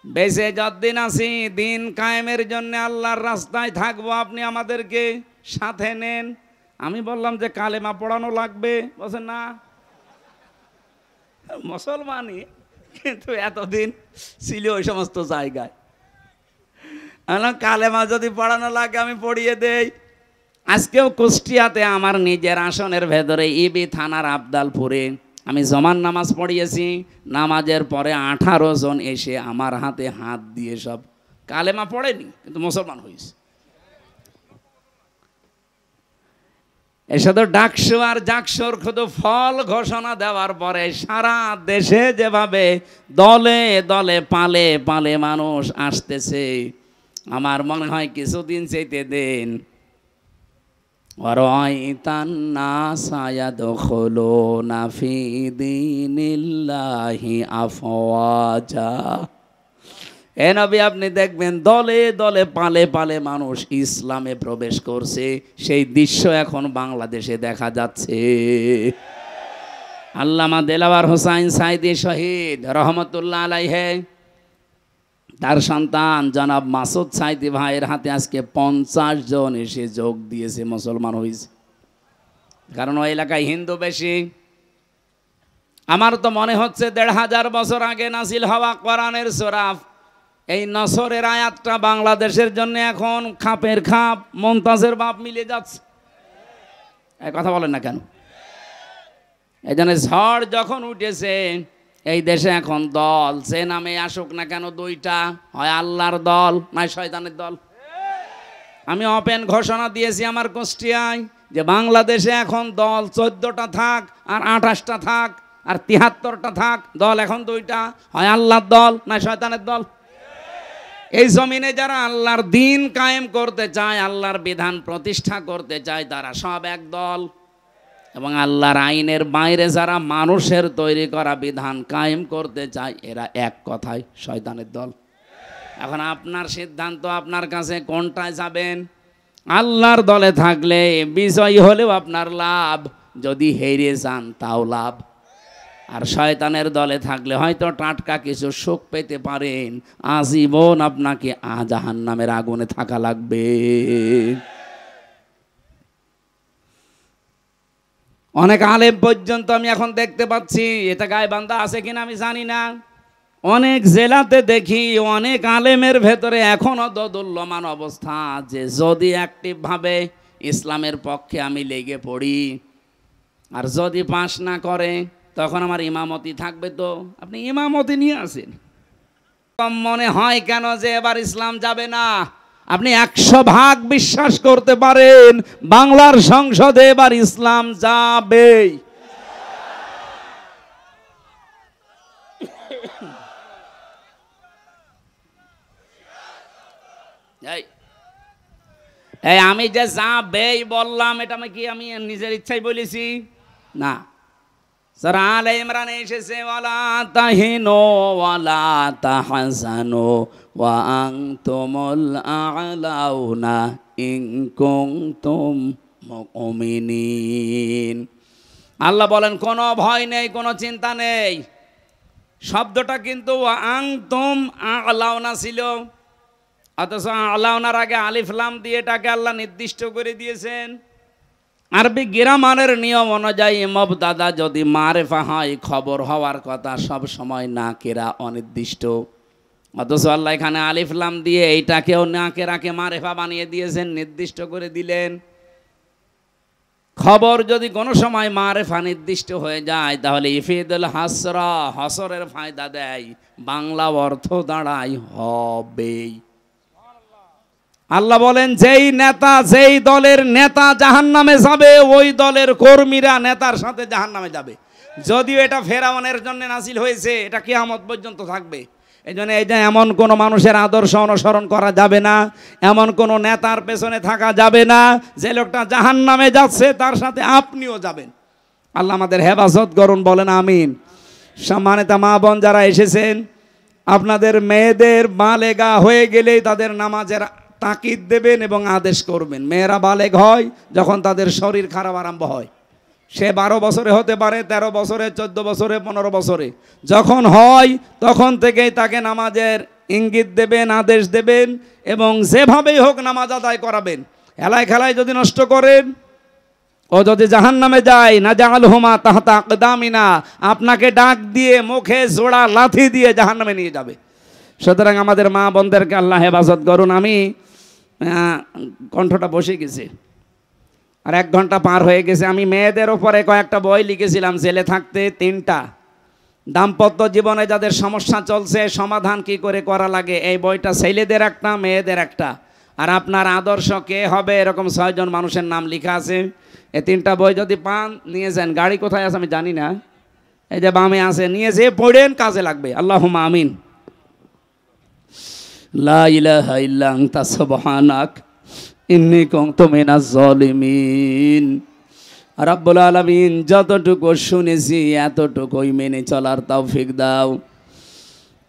বেঁচে যতদিন আছি দিন কায়েমের জন্য আল্লাহর রাস্তায় থাকবো, আপনি আমাদেরকে সাথে নেন। আমি বললাম যে কালেমা পড়ানো লাগবে, বলছে না মুসলমানই, কিন্তু এতদিন ছিল ওই সমস্ত জায়গায়। কালেমা যদি পড়ানো লাগে আমি পড়িয়ে দেই। আজকেও কুষ্টিয়াতে আমার নিজের আসনের ভেতরে ইবি থানার আবদালপুরে আমি জমান নামাজ পড়িয়েছি, নামাজের পরে 18 জন এসে আমার হাতে হাত দিয়ে সব কালেমা পড়েনি কিন্তু মুসলমান হয়েছে। এসে তো ডাকসু আর জাকসুর শুধু ফল ঘোষণা দেওয়ার পরে সারা দেশে যেভাবে দলে দলে পালে পালে মানুষ আসতেছে, আমার মনে হয় কিছুদিন যেতে দেন, এ নবী আপনি দেখবেন দলে দলে পালে পালে মানুষ ইসলামে প্রবেশ করছে। সেই দৃশ্য এখন বাংলাদেশে দেখা যাচ্ছে। আল্লামা দেলাওয়ার হোসাইন সাইদি শহীদ রহমতুল্লাহ আলাইহে, তার সন্তান জনাব মাসুদ সাইদি ভাইয়ের হাতে আজকে 50 জন এসে যোগ দিয়েছে, মুসলমান হয়েছে। কারণ ওই এলাকায় হিন্দু বেশি। আমার তো মনে হচ্ছে 1500 বছর আগে নাজিল হওয়া কোরআনের সূরা এই নসরের আয়াতটা বাংলাদেশের জন্য এখন খাপের খাপ মমতাজের বাপ মিলে যাচ্ছে। এই কথা বলেন না কেন? এই জন্য ঝড় যখন উঠেছে এই দেশে এখন দল যে নামে আসুক না কেন, দুইটা, হয় আল্লাহর দল নয় শয়তানের দল। আমি ওপেন ঘোষণা দিয়েছি আমার কুষ্টিয়ায় যে বাংলাদেশে এখন দল 14টা থাক আর 28টা থাক আর 73টা থাক, দল এখন দুইটা, হয় আল্লাহর দল নয় শয়তানের দল। এই জমিনে যারা আল্লাহর দিন কায়েম করতে চায়, আল্লাহর বিধান প্রতিষ্ঠা করতে চায়, তারা সব এক দল। এবং আল্লাহর আইনের বাইরে যারা মানুষের তৈরি করা বিধান কায়েম করতে চায়, এরা এক কথায় শয়তানের দল। এখন আপনার সিদ্ধান্ত, আপনার কাছে কোনটায় যাবেন। আল্লাহর দলে থাকলে বিজয়ী হলেও আপনার লাভ, যদি হেরে যান তাও লাভ। আর শয়তানের দলে থাকলে হয়তো টাটকা কিছু সুখ পেতে পারেন, আজীবন আপনাকে জাহান্নামের আগুনে থাকা লাগবে। অনেক আলেম পর্যন্ত আমি এখন দেখতে পাচ্ছি, এটা গায়বান্ধা আছে কিনা আমি জানি না, অনেক জেলাতে দেখি অনেক আলেমের ভেতরে এখনো দোদুল্যমান অবস্থা, যে যদি অ্যাক্টিভভাবে ইসলামের পক্ষে আমি লেগে পড়ি আর যদি পাশ না করে তখন আমার ইমামতি থাকবে। তো আপনি ইমামতি নিয়ে আসেন, কম মনে হয় কেন যে এবার ইসলাম যাবে না? আপনি 100% বিশ্বাস করতে পারেন বাংলার সংসদে এবার ইসলাম যাবে। এই আমি যে যাবে বললাম, এটা আমি নিজের ইচ্ছাই বলেছি না। সূরা আলে ইমরানে এসেছে, ওয়ালা তাহিনু ওয়ালা তাহজানু ওয়া আনতুমুল আ'লাউনা ইন কুনতুম মুমিনিন। আল্লাহ বলেন কোনো ভয় নেই, কোনো চিন্তা নেই। শব্দটা কিন্তু ওয়া আনতুম আ'লাউনা ছিল, অথচ আ'লাউনার আগে আলিফ লাম দিয়ে এটাকে আল্লাহ নির্দিষ্ট করে দিয়েছেন। আরবি গ্রামারের নিয়ম অনুযায়ী মুবতাদা যদি মারেফা হয়, খবর হওয়ার কথা সব সময় নাকেরা অনির্দিষ্ট, অথচ আল্লাহ এখানে আলিফ লাম দিয়ে এইটাকেও নাকেরাকে মারেফা বানিয়ে দিয়েছেন, নির্দিষ্ট করে দিলেন। খবর যদি কোনো সময় মারেফা নির্দিষ্ট হয়ে যায় তাহলে ইফিদুল হাসরা, হসরের ফায়দা দেয়, বাংলা অর্থ দাঁড়ায় হবেই। আল্লাহ বলেন যেই নেতা, যেই দলের নেতা জাহান্নামে যাবে, ওই দলের কর্মীরা নেতার সাথে জাহান্নামে যাবে। যদিও এটা ফেরাউনের জন্য নাজিল হয়েছে, এটা কিয়ামত পর্যন্ত থাকবে। এই জন্য এই যে এমন কোনো মানুষের আদর্শ অনুসরণ করা যাবে না, এমন কোনো নেতার পেছনে থাকা যাবে না যে লোকটা জাহান্নামে যাচ্ছে তার সাথে আপনিও যাবেন। আল্লাহ আমাদের হেফাজত করুন, বলেন আমিন। সম্মানিত মা বোন যারা এসেছেন, আপনাদের মেয়েদের বালেগা হয়ে গেলেই তাদের নামাজের তাকিদ দেবেন এবং আদেশ করবেন। মেয়েরা বালেগ হয় যখন তাদের শরীর খারাপ আরম্ভ হয়। সে 12 বছরে হতে পারে, 13 বছরে, 14 বছরে, 15 বছরে, যখন হয় তখন থেকেই তাকে নামাজের ইঙ্গিত দেবেন, আদেশ দেবেন এবং যেভাবেই হোক নামাজ আদায় করাবেন। হেলায় খেলায় যদি নষ্ট করেন, ও যদি জাহান্নামে যায়, না জাআলহুমা তাহতা আকদামিনা, আপনাকে ডাক দিয়ে মুখে জোড়া লাথি দিয়ে জাহান্নামে নিয়ে যাবে। সুতরাং আমাদের মা বোনদেরকে আল্লাহ হেফাজত করুন। আমি কণ্ঠটা বসে গেছে। আর 1 ঘন্টা পার হয়ে গেছে। আমি মেয়েদের ওপরে কয়েকটা বই লিখেছিলাম জেলে থাকতে, 3টা। দাম্পত্য জীবনে যাদের সমস্যা চলছে সমাধান কি করে করা লাগে, এই বইটা ছেলেদের একটা, মেয়েদের একটা। আর আপনার আদর্শ কে হবে, এরকম 6 জন মানুষের নাম লেখা আছে। এই 3টা বই যদি পান নিয়ে যান। গাড়ি কোথায় আছে আমি জানি না, এই যে বামে আছে, নিয়ে যেয়ে পড়েন, কাজে লাগবে। আল্লাহুম্মা আমিন। লা ইলাহা ইল্লা আনতা সুবহানাক ইন্নী কুনতু মিনাজ জালিমিন। রাব্বুল আলামিন যতটুকু শুনেছি এতটুকুই মেনে চলার তৌফিক দাও।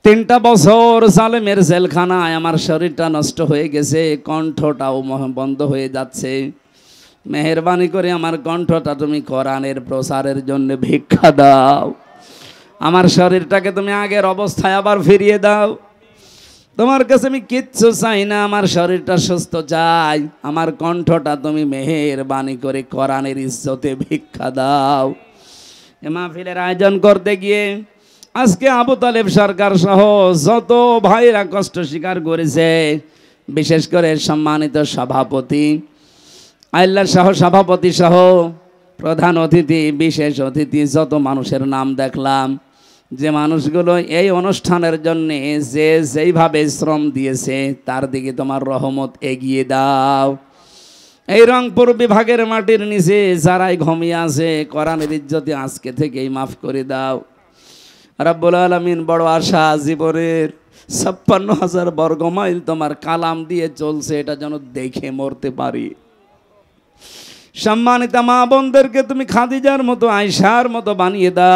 3টা বছর জালেমের জেলখানায় আমার শরীরটা নষ্ট হয়ে গেছে, কণ্ঠটাও বন্ধ হয়ে যাচ্ছে। মেহেরবানি করে আমার কণ্ঠটা তুমি কোরআনের প্রচারের জন্য ভিক্ষা দাও। আমার শরীরটাকে তুমি আগের অবস্থায় আবার ফিরিয়ে দাও। তোমার কাছে আমি কিচ্ছু চাই না, আমার শরীরটা সুস্থ চাই। আমার কণ্ঠটা তুমি মেহেরবানি করে কোরআনের ইজ্জতে ভিক্ষা দাও। এ মাহফিলের আয়োজন করতে গিয়ে আজকে আবু তালেব সরকার সহ যত ভাইরা কষ্ট স্বীকার করেছে, বিশেষ করে সম্মানিত সভাপতি, আল্লাহ সহ সভাপতি সহ প্রধান অতিথি, বিশেষ অতিথি, যত মানুষের নাম দেখলাম, যে মানুষগুলো এই অনুষ্ঠানের জন্য যে যেইভাবে শ্রম দিয়েছে তার দিকে তোমার রহমত এগিয়ে দাও। এই রংপুর বিভাগের মাটির নিচে যারাই ঘুমিয়ে আছে কোরআনের ইজ্জতে আজকে থেকেই মাফ করে দাও। রাব্বুল আলামিন, বড় আশা জীবনের 56,000 বর্গমাইল তোমার কালাম দিয়ে চলছে, এটা যেন দেখে মরতে পারি। সম্মানিত মা বোনদেরকে তুমি খাদিজার মতো, আয়েশার মতো বানিয়ে দাও।